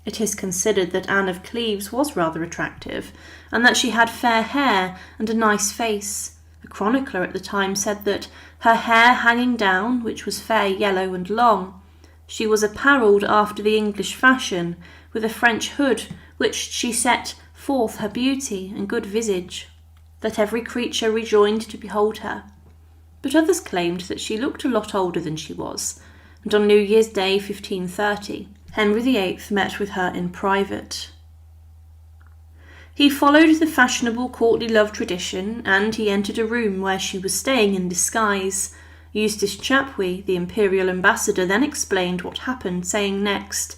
It is considered that Anne of Cleves was rather attractive, and that she had fair hair and a nice face. A chronicler at the time said that her hair hanging down, which was fair yellow and long, she was apparelled after the English fashion, with a French hood, which she set forth her beauty and good visage, that every creature rejoined to behold her. But others claimed that she looked a lot older than she was, and on New Year's Day 1530, Henry VIII met with her in private. He followed the fashionable courtly love tradition, and he entered a room where she was staying in disguise. Eustace Chapuis, the imperial ambassador, then explained what happened, saying next,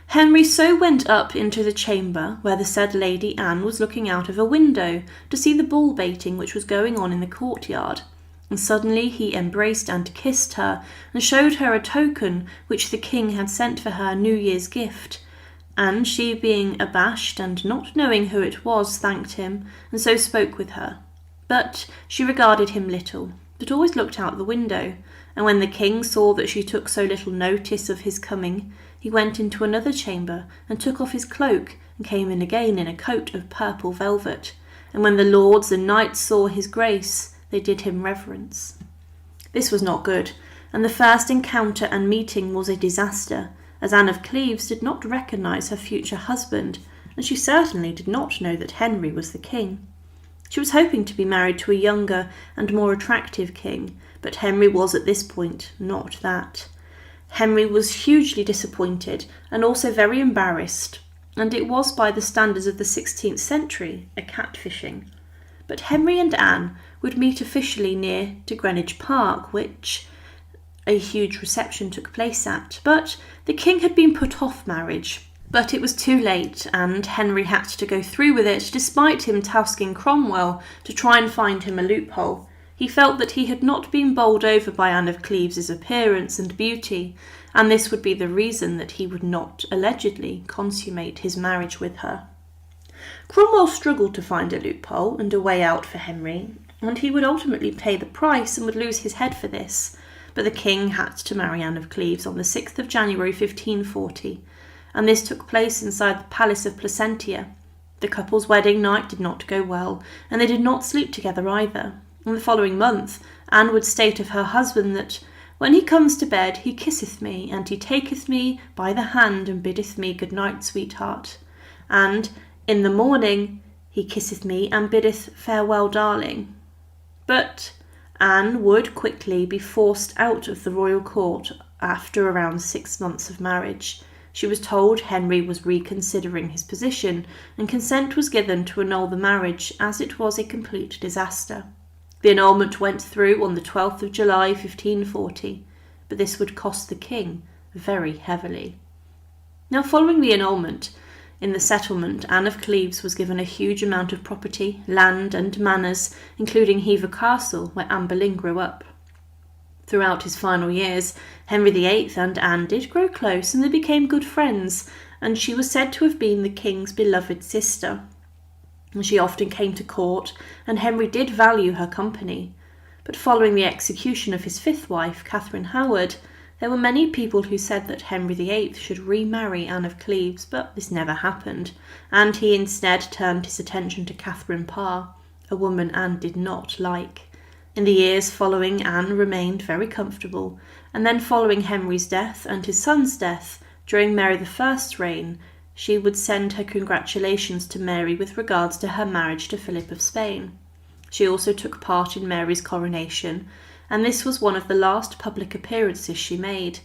Henry so went up into the chamber where the said Lady Anne was looking out of a window to see the bull baiting which was going on in the courtyard, and suddenly he embraced and kissed her, and showed her a token which the king had sent for her New Year's gift, and she, being abashed and not knowing who it was, thanked him, and so spoke with her. But she regarded him little, but always looked out the window, and when the king saw that she took so little notice of his coming, he went into another chamber and took off his cloak, and came in again in a coat of purple velvet, and when the lords and knights saw his grace, they did him reverence. This was not good, and the first encounter and meeting was a disaster, as Anne of Cleves did not recognise her future husband, and she certainly did not know that Henry was the king. She was hoping to be married to a younger and more attractive king, but Henry was at this point not that. Henry was hugely disappointed and also very embarrassed, and it was by the standards of the 16th century a catfishing. But Henry and Anne would meet officially near to Greenwich Park, which a huge reception took place at, but the king had been put off marriage. But it was too late, and Henry had to go through with it, despite him tasking Cromwell to try and find him a loophole. He felt that he had not been bowled over by Anne of Cleves' appearance and beauty, and this would be the reason that he would not allegedly consummate his marriage with her. Cromwell struggled to find a loophole and a way out for Henry, and he would ultimately pay the price and would lose his head for this. But the king had to marry Anne of Cleves on the 6th of January 1540, and this took place inside the Palace of Placentia. The couple's wedding night did not go well, and they did not sleep together either. And the following month, Anne would state of her husband that, "When he comes to bed, he kisseth me, and he taketh me by the hand, and biddeth me good night, sweetheart. And in the morning, he kisseth me, and biddeth farewell, darling." But Anne would quickly be forced out of the royal court after around 6 months of marriage. She was told Henry was reconsidering his position, and consent was given to annul the marriage, as it was a complete disaster. The annulment went through on the 12th of July 1540, but this would cost the king very heavily. Now, following the annulment, in the settlement, Anne of Cleves was given a huge amount of property, land and manors, including Hever Castle, where Anne Boleyn grew up. Throughout his final years, Henry VIII and Anne did grow close, and they became good friends, and she was said to have been the king's beloved sister. She often came to court, and Henry did value her company. But following the execution of his fifth wife, Catherine Howard, there were many people who said that Henry VIII should remarry Anne of Cleves, but this never happened, and he instead turned his attention to Catherine Parr, a woman Anne did not like. In the years following, Anne remained very comfortable, and then following Henry's death and his son's death, during Mary I's reign, she would send her congratulations to Mary with regards to her marriage to Philip of Spain. She also took part in Mary's coronation, and this was one of the last public appearances she made.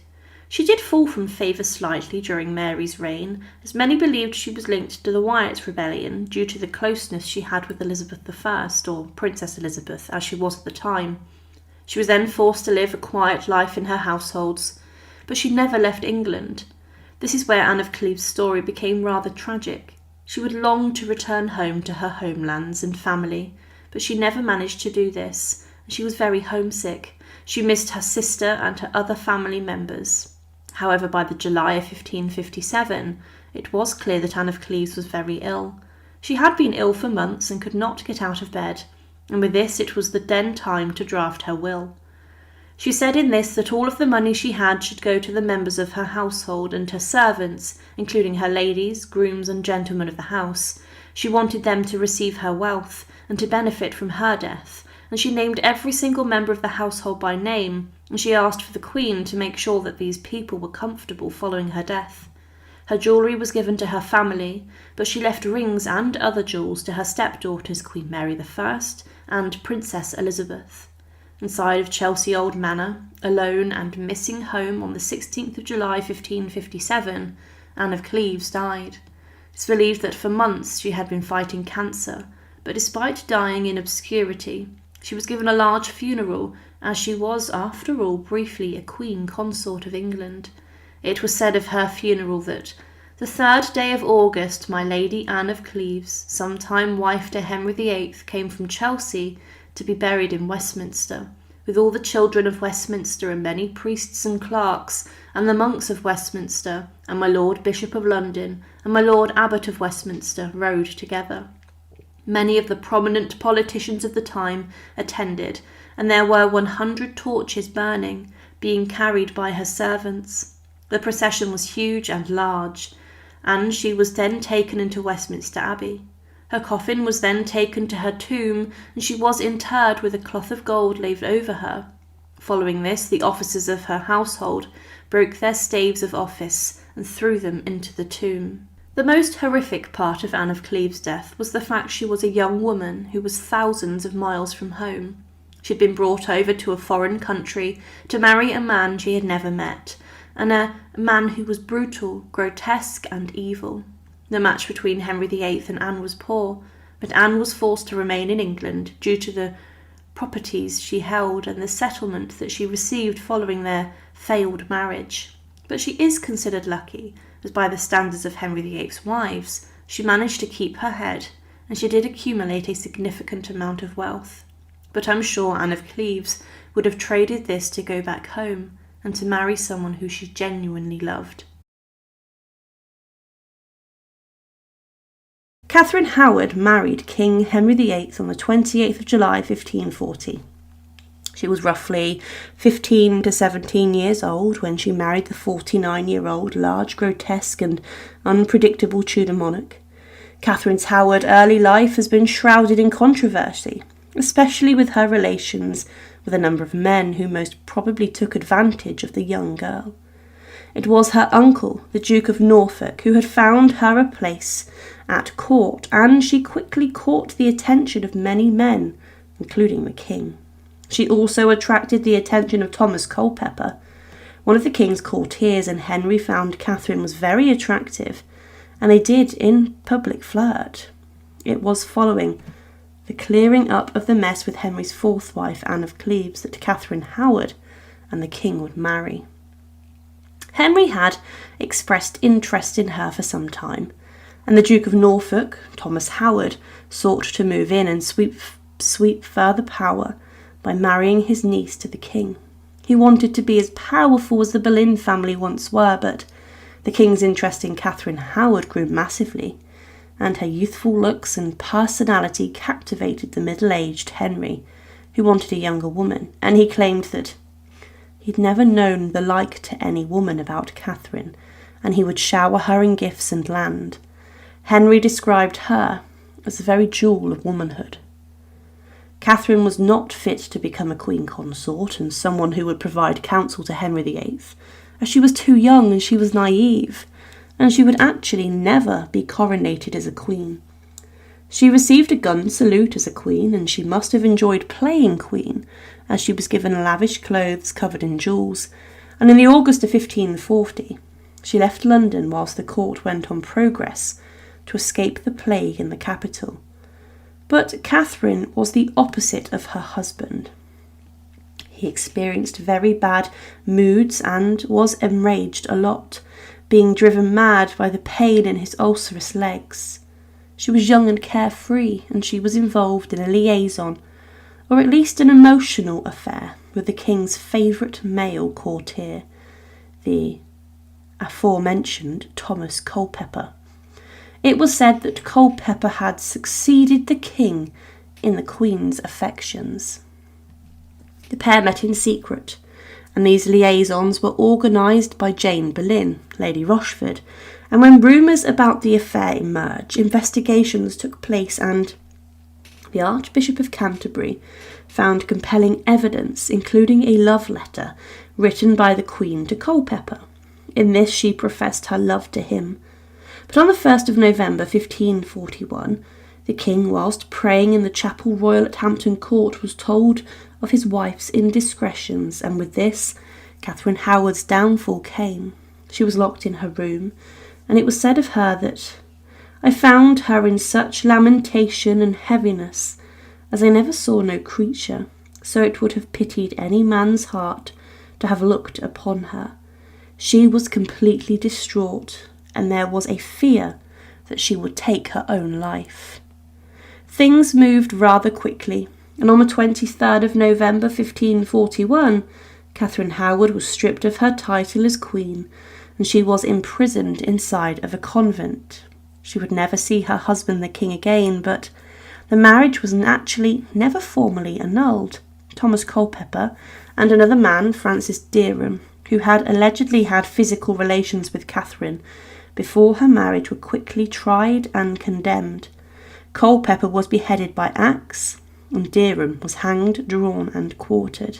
She did fall from favour slightly during Mary's reign, as many believed she was linked to the Wyatt rebellion due to the closeness she had with Elizabeth I, or Princess Elizabeth, as she was at the time. She was then forced to live a quiet life in her households, but she never left England. This is where Anne of Cleves' story became rather tragic. She would long to return home to her homelands and family, but she never managed to do this, and she was very homesick. She missed her sister and her other family members. However, by the July of 1557, it was clear that Anne of Cleves was very ill. She had been ill for months and could not get out of bed, and with this it was the then time to draft her will. She said in this that all of the money she had should go to the members of her household and her servants, including her ladies, grooms and gentlemen of the house. She wanted them to receive her wealth and to benefit from her death, and she named every single member of the household by name, and she asked for the Queen to make sure that these people were comfortable following her death. Her jewellery was given to her family, but she left rings and other jewels to her stepdaughters Queen Mary I and Princess Elizabeth. Inside of Chelsea Old Manor, alone and missing home on the 16th of July 1557, Anne of Cleves died. It's believed that for months she had been fighting cancer, but despite dying in obscurity, she was given a large funeral, as she was, after all, briefly a queen consort of England. It was said of her funeral that, "The 3rd day of August, my Lady Anne of Cleves, sometime wife to Henry VIII, came from Chelsea to be buried in Westminster, with all the children of Westminster and many priests and clerks, and the monks of Westminster, and my Lord Bishop of London, and my Lord Abbot of Westminster rode together. Many of the prominent politicians of the time attended, and there were 100 torches burning, being carried by her servants. The procession was huge and large, and she was then taken into Westminster Abbey. Her coffin was then taken to her tomb, and she was interred with a cloth of gold laid over her. Following this, the officers of her household broke their staves of office and threw them into the tomb. The most horrific part of Anne of Cleves' death was the fact she was a young woman who was thousands of miles from home. She had been brought over to a foreign country to marry a man she had never met, and a man who was brutal, grotesque and evil. The match between Henry VIII and Anne was poor, but Anne was forced to remain in England due to the properties she held and the settlement that she received following their failed marriage. But she is considered lucky, as by the standards of Henry VIII's wives, she managed to keep her head, and she did accumulate a significant amount of wealth. But I'm sure Anne of Cleves would have traded this to go back home and to marry someone who she genuinely loved. Catherine Howard married King Henry VIII on the 28th of July 1540. She was roughly 15 to 17 years old when she married the 49-year-old, large, grotesque and unpredictable Tudor monarch. Catherine Howard's early life has been shrouded in controversy, especially with her relations with a number of men who most probably took advantage of the young girl. It was her uncle, the Duke of Norfolk, who had found her a place at court, and she quickly caught the attention of many men, including the king. She also attracted the attention of Thomas Culpeper, one of the king's courtiers, and Henry found Catherine was very attractive, and they did in public flirt. It was following the clearing up of the mess with Henry's fourth wife, Anne of Cleves, that Catherine Howard and the king would marry. Henry had expressed interest in her for some time, and the Duke of Norfolk, Thomas Howard, sought to move in and sweep further power by marrying his niece to the king. He wanted to be as powerful as the Boleyn family once were, but the king's interest in Catherine Howard grew massively, and her youthful looks and personality captivated the middle-aged Henry, who wanted a younger woman, and he claimed that he'd never known the like to any woman about Catherine, and he would shower her in gifts and land. Henry described her as the very jewel of womanhood. Catherine was not fit to become a queen consort and someone who would provide counsel to Henry VIII, as she was too young and she was naive, and she would actually never be coronated as a queen. She received a gun salute as a queen, and she must have enjoyed playing queen, as she was given lavish clothes covered in jewels, and in the August of 1540 she left London whilst the court went on progress to escape the plague in the capital. But Catherine was the opposite of her husband. He experienced very bad moods and was enraged a lot, being driven mad by the pain in his ulcerous legs. She was young and carefree, and she was involved in a liaison, or at least an emotional affair, with the king's favourite male courtier, the aforementioned Thomas Culpeper. It was said that Culpeper had succeeded the king in the queen's affections. The pair met in secret, and these liaisons were organised by Jane Boleyn, Lady Rochford, and when rumours about the affair emerged, investigations took place, and the Archbishop of Canterbury found compelling evidence, including a love letter written by the Queen to Culpeper. In this she professed her love to him. But on the 1st of November 1541, the king, whilst praying in the Chapel Royal at Hampton Court, was told of his wife's indiscretions, and with this, Catherine Howard's downfall came. She was locked in her room, and it was said of her that, "I found her in such lamentation and heaviness as I never saw no creature, so it would have pitied any man's heart to have looked upon her. She was completely distraught, and there was a fear that she would take her own life." Things moved rather quickly, and on the 23rd of November 1541, Catherine Howard was stripped of her title as queen, and she was imprisoned inside of a convent. She would never see her husband the king again, but the marriage was actually never formally annulled. Thomas Culpeper and another man, Francis Derham, who had allegedly had physical relations with Catherine before her marriage, were quickly tried and condemned. Culpeper was beheaded by axe, and Derham was hanged, drawn and quartered.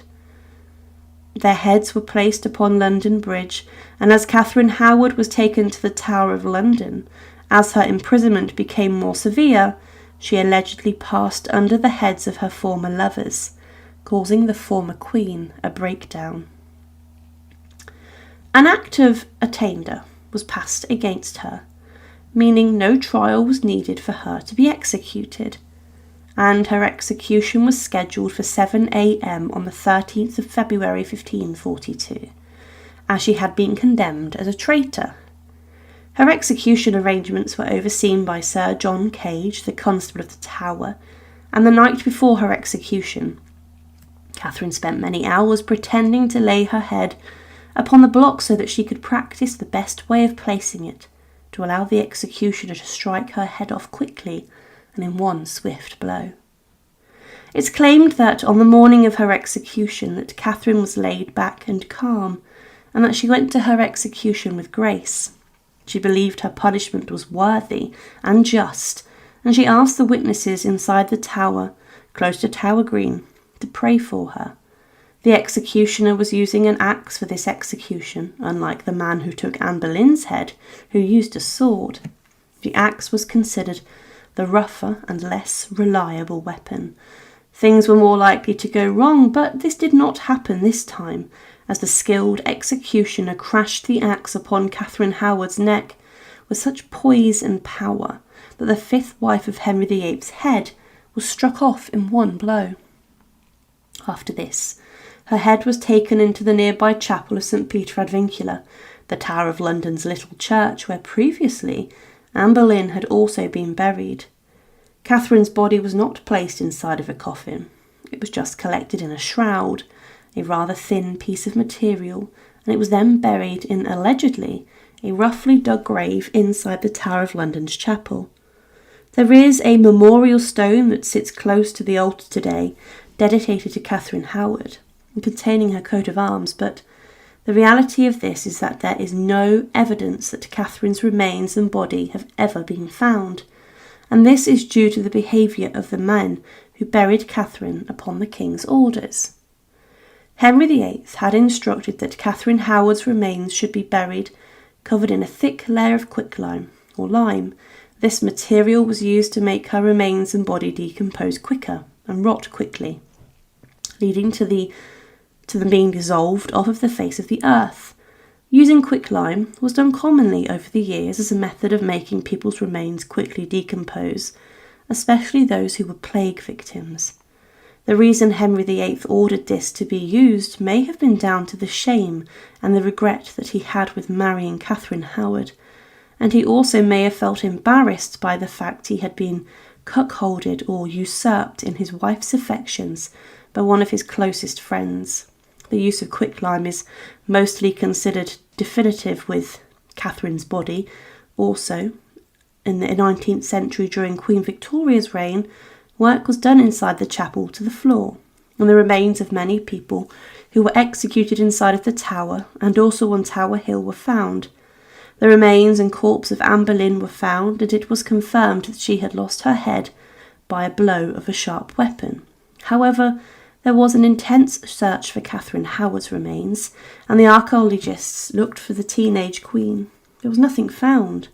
Their heads were placed upon London Bridge, and as Catherine Howard was taken to the Tower of London, as her imprisonment became more severe, she allegedly passed under the heads of her former lovers, causing the former queen a breakdown. An act of attainder was passed against her, meaning no trial was needed for her to be executed, and her execution was scheduled for 7 a.m. on the 13th of February 1542, as she had been condemned as a traitor. Her execution arrangements were overseen by Sir John Cage, the Constable of the Tower, and the night before her execution, Catherine spent many hours pretending to lay her head upon the block so that she could practice the best way of placing it to allow the executioner to strike her head off quickly and in one swift blow. It's claimed that on the morning of her execution that Catherine was laid back and calm, and that she went to her execution with grace. She believed her punishment was worthy and just, and she asked the witnesses inside the tower, close to Tower Green, to pray for her. The executioner was using an axe for this execution, unlike the man who took Anne Boleyn's head, who used a sword. The axe was considered the rougher and less reliable weapon. Things were more likely to go wrong, but this did not happen this time, as the skilled executioner crashed the axe upon Catherine Howard's neck with such poise and power that the fifth wife of Henry VIII's head was struck off in one blow. After this, her head was taken into the nearby chapel of St. Peter ad Vincula, the Tower of London's little church where previously Anne Boleyn had also been buried. Catherine's body was not placed inside of a coffin. It was just collected in a shroud, a rather thin piece of material, and it was then buried in, allegedly, a roughly dug grave inside the Tower of London's chapel. There is a memorial stone that sits close to the altar today, dedicated to Catherine Howard, and containing her coat of arms, but the reality of this is that there is no evidence that Catherine's remains and body have ever been found, and this is due to the behaviour of the men who buried Catherine upon the king's orders. Henry VIII had instructed that Catherine Howard's remains should be buried covered in a thick layer of quicklime, or lime. This material was used to make her remains and body decompose quicker and rot quickly, leading to them being dissolved off of the face of the earth. Using quicklime was done commonly over the years as a method of making people's remains quickly decompose, especially those who were plague victims. The reason Henry VIII ordered this to be used may have been down to the shame and the regret that he had with marrying Catherine Howard, and he also may have felt embarrassed by the fact he had been cuckolded or usurped in his wife's affections by one of his closest friends. The use of quicklime is mostly considered definitive with Catherine's body. Also, in the 19th century during Queen Victoria's reign, work was done inside the chapel to the floor, and the remains of many people who were executed inside of the tower and also on Tower Hill were found. The remains and corpse of Anne Boleyn were found, and it was confirmed that she had lost her head by a blow of a sharp weapon. However, there was an intense search for Catherine Howard's remains, and the archaeologists looked for the teenage queen. There was nothing found.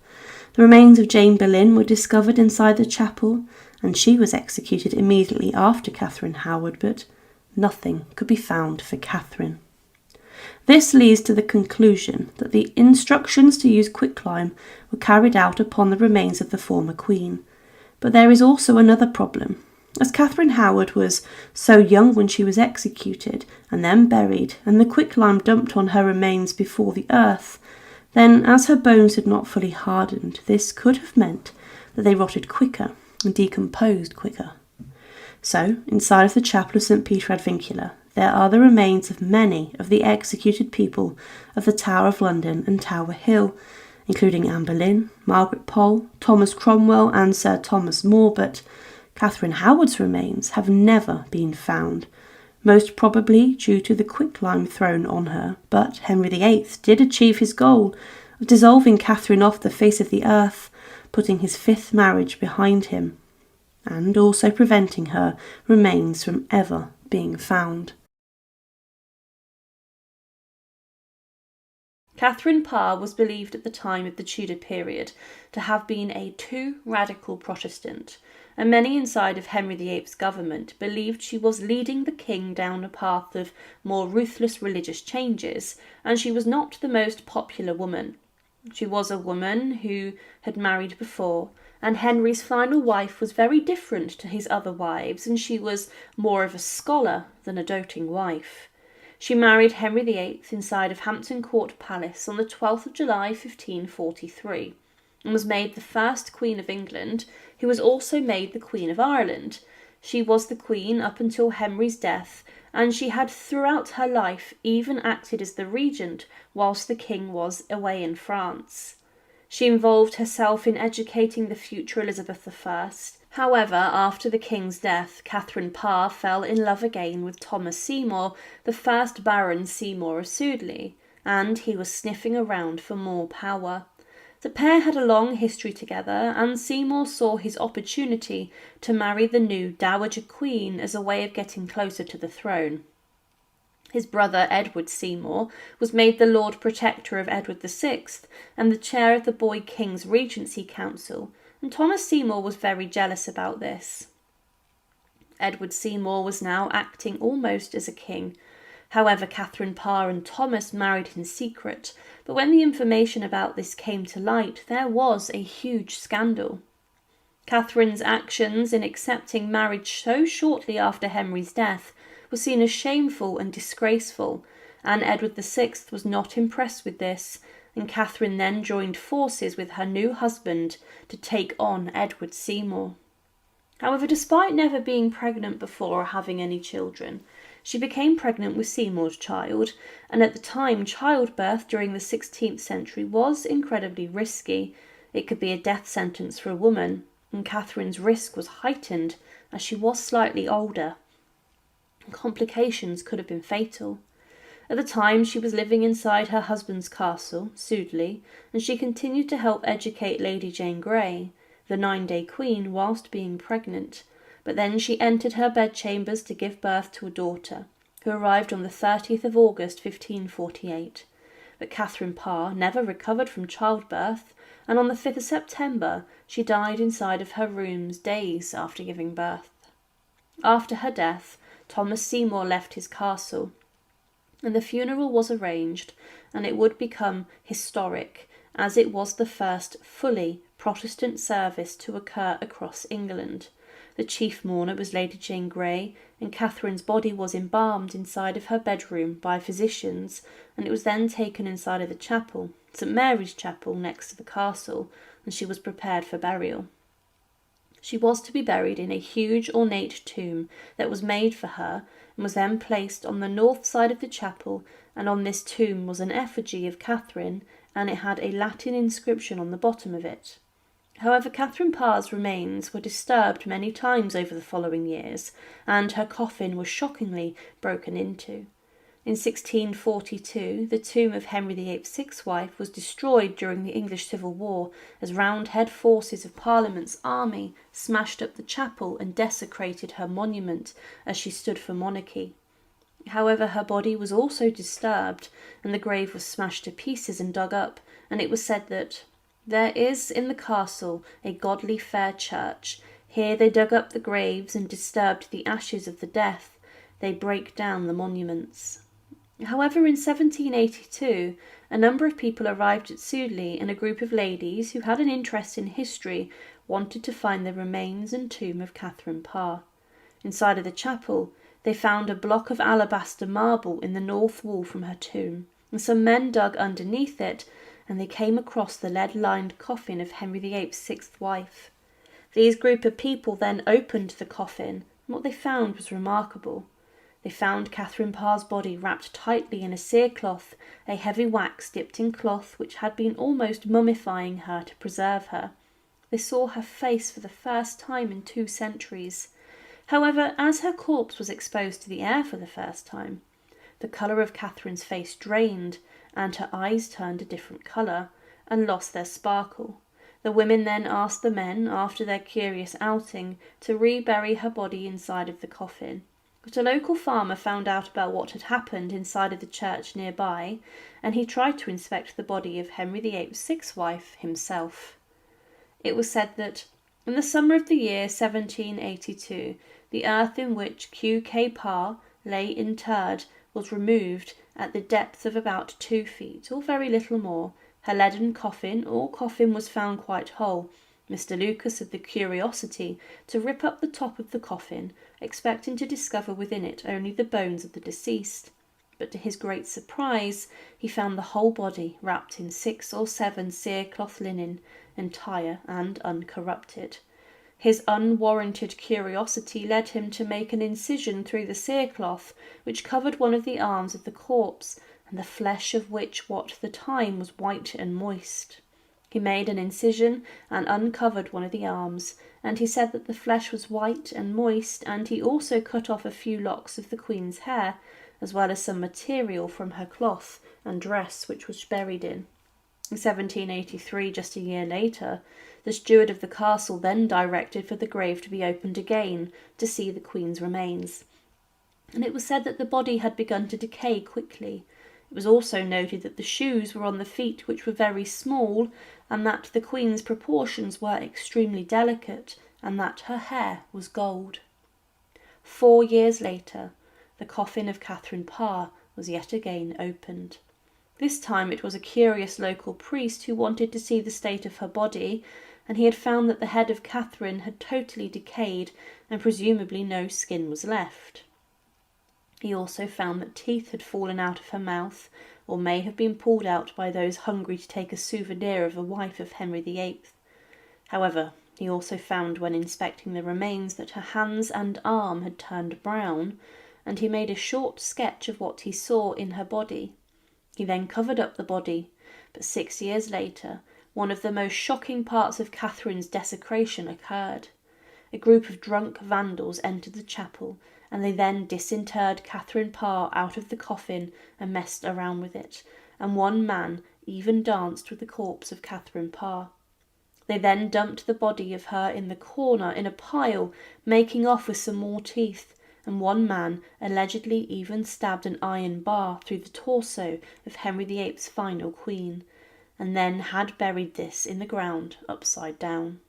The remains of Jane Boleyn were discovered inside the chapel, and she was executed immediately after Catherine Howard, but nothing could be found for Catherine. This leads to the conclusion that the instructions to use quicklime were carried out upon the remains of the former queen. But there is also another problem. As Catherine Howard was so young when she was executed and then buried, and the quicklime dumped on her remains before the earth, then as her bones had not fully hardened, this could have meant that they rotted quicker and decomposed quicker. So, inside of the chapel of St. Peter ad Vincula, there are the remains of many of the executed people of the Tower of London and Tower Hill, including Anne Boleyn, Margaret Pole, Thomas Cromwell and Sir Thomas More, but Catherine Howard's remains have never been found, most probably due to the quicklime thrown on her, but Henry VIII did achieve his goal of dissolving Catherine off the face of the earth, putting his fifth marriage behind him, and also preventing her remains from ever being found. Catherine Parr was believed at the time of the Tudor period to have been a too radical Protestant, and many inside of Henry VIII's government believed she was leading the king down a path of more ruthless religious changes, and she was not the most popular woman. She was a woman who had married before, and Henry's final wife was very different to his other wives, and she was more of a scholar than a doting wife. She married Henry VIII inside of Hampton Court Palace on the 12th of July 1543, and was made the first Queen of England, who was also made the Queen of Ireland. She was the Queen up until Henry's death, and she had throughout her life even acted as the regent whilst the king was away in France. She involved herself in educating the future Elizabeth I. However, after the king's death, Catherine Parr fell in love again with Thomas Seymour, the first Baron Seymour of Sudeley, and he was sniffing around for more power. The pair had a long history together, and Seymour saw his opportunity to marry the new Dowager Queen as a way of getting closer to the throne. His brother Edward Seymour was made the Lord Protector of Edward VI and the chair of the boy king's Regency Council, and Thomas Seymour was very jealous about this. Edward Seymour was now acting almost as a king. However, Catherine Parr and Thomas married in secret, but when the information about this came to light, there was a huge scandal. Catherine's actions in accepting marriage so shortly after Henry's death was seen as shameful and disgraceful, and Edward VI was not impressed with this, and Catherine then joined forces with her new husband to take on Edward Seymour. However, despite never being pregnant before or having any children, she became pregnant with Seymour's child, and at the time childbirth during the 16th century was incredibly risky. It could be a death sentence for a woman, and Catherine's risk was heightened as she was slightly older. Complications could have been fatal. At the time, she was living inside her husband's castle, Sudeley, and she continued to help educate Lady Jane Grey, the 9-day queen, whilst being pregnant. But then she entered her bedchambers to give birth to a daughter, who arrived on the 30th of August 1548. But Catherine Parr never recovered from childbirth, and on the 5th of September she died inside of her rooms days after giving birth. After her death, Thomas Seymour left his castle, and the funeral was arranged, and it would become historic, as it was the first fully Protestant service to occur across England. The chief mourner was Lady Jane Grey, and Catherine's body was embalmed inside of her bedroom by physicians, and it was then taken inside of the chapel, St Mary's Chapel, next to the castle, and she was prepared for burial. She was to be buried in a huge ornate tomb that was made for her, and was then placed on the north side of the chapel, and on this tomb was an effigy of Catherine, and it had a Latin inscription on the bottom of it. However, Catherine Parr's remains were disturbed many times over the following years, and her coffin was shockingly broken into. In 1642, the tomb of Henry VIII's sixth wife was destroyed during the English Civil War, as Roundhead forces of Parliament's army smashed up the chapel and desecrated her monument as she stood for monarchy. However, her body was also disturbed, and the grave was smashed to pieces and dug up, and it was said that "There is in the castle a godly fair church. Here they dug up the graves and disturbed the ashes of the death. They break down the monuments." However, in 1782, a number of people arrived at Sudeley, and a group of ladies who had an interest in history wanted to find the remains and tomb of Catherine Parr. Inside of the chapel, they found a block of alabaster marble in the north wall from her tomb, and some men dug underneath it, and they came across the lead-lined coffin of Henry VIII's sixth wife. These group of people then opened the coffin, and what they found was remarkable. They found Catherine Parr's body wrapped tightly in a cerecloth, a heavy wax dipped in cloth which had been almost mummifying her to preserve her. They saw her face for the first time in 2 centuries. However, as her corpse was exposed to the air for the first time, the colour of Catherine's face drained, and her eyes turned a different colour, and lost their sparkle. The women then asked the men, after their curious outing, to rebury her body inside of the coffin. But a local farmer found out about what had happened inside of the church nearby, and he tried to inspect the body of Henry VIII's sixth wife himself. It was said that, in the summer of the year 1782, the earth in which Q.K. Parr lay interred was removed at the depth of about 2 feet, or very little more. Her leaden coffin was found quite whole. Mr. Lucas of the Curiosity to rip up the top of the coffin, expecting to discover within it only the bones of the deceased. But to his great surprise, he found the whole body wrapped in 6 or 7 cerecloth linen, entire and uncorrupted. His unwarranted curiosity led him to make an incision through the cerecloth, which covered one of the arms of the corpse, and the flesh of which, what the time, was white and moist. He made an incision and uncovered one of the arms, and he said that the flesh was white and moist, and he also cut off a few locks of the Queen's hair, as well as some material from her cloth and dress which was buried in. In 1783, just a year later, the steward of the castle then directed for the grave to be opened again to see the Queen's remains, and it was said that the body had begun to decay quickly. It was also noted that the shoes were on the feet which were very small, and that the Queen's proportions were extremely delicate, and that her hair was gold. 4 years later, the coffin of Catherine Parr was yet again opened. This time it was a curious local priest who wanted to see the state of her body, and he had found that the head of Catherine had totally decayed, and presumably no skin was left. He also found that teeth had fallen out of her mouth, or may have been pulled out by those hungry to take a souvenir of the wife of Henry VIII. However, he also found when inspecting the remains that her hands and arm had turned brown, and he made a short sketch of what he saw in her body. He then covered up the body, but 6 years later, one of the most shocking parts of Catherine's desecration occurred. A group of drunk vandals entered the chapel, and they then disinterred Catherine Parr out of the coffin and messed around with it, and one man even danced with the corpse of Catherine Parr. They then dumped the body of her in the corner in a pile, making off with some more teeth, and one man allegedly even stabbed an iron bar through the torso of Henry VIII's final queen, and then had buried this in the ground upside down.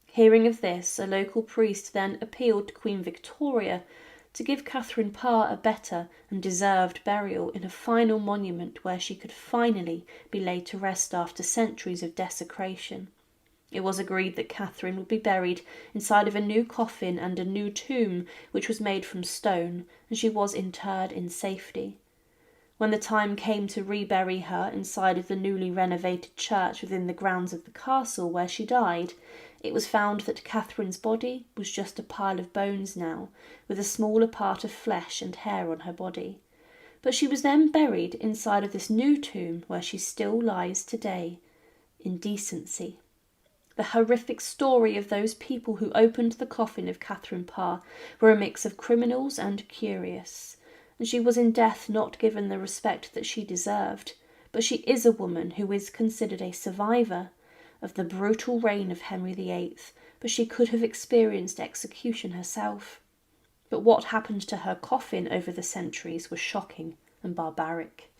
Hearing of this, a local priest then appealed to Queen Victoria to give Catherine Parr a better and deserved burial in a final monument where she could finally be laid to rest after centuries of desecration. It was agreed that Catherine would be buried inside of a new coffin and a new tomb which was made from stone, and she was interred in safety. When the time came to rebury her inside of the newly renovated church within the grounds of the castle where she died, it was found that Catherine's body was just a pile of bones now, with a smaller part of flesh and hair on her body. But she was then buried inside of this new tomb where she still lies today, in decency. The horrific story of those people who opened the coffin of Catherine Parr were a mix of criminals and curious, and she was in death not given the respect that she deserved, but she is a woman who is considered a survivor of the brutal reign of Henry VIII, but she could have experienced execution herself. But what happened to her coffin over the centuries was shocking and barbaric.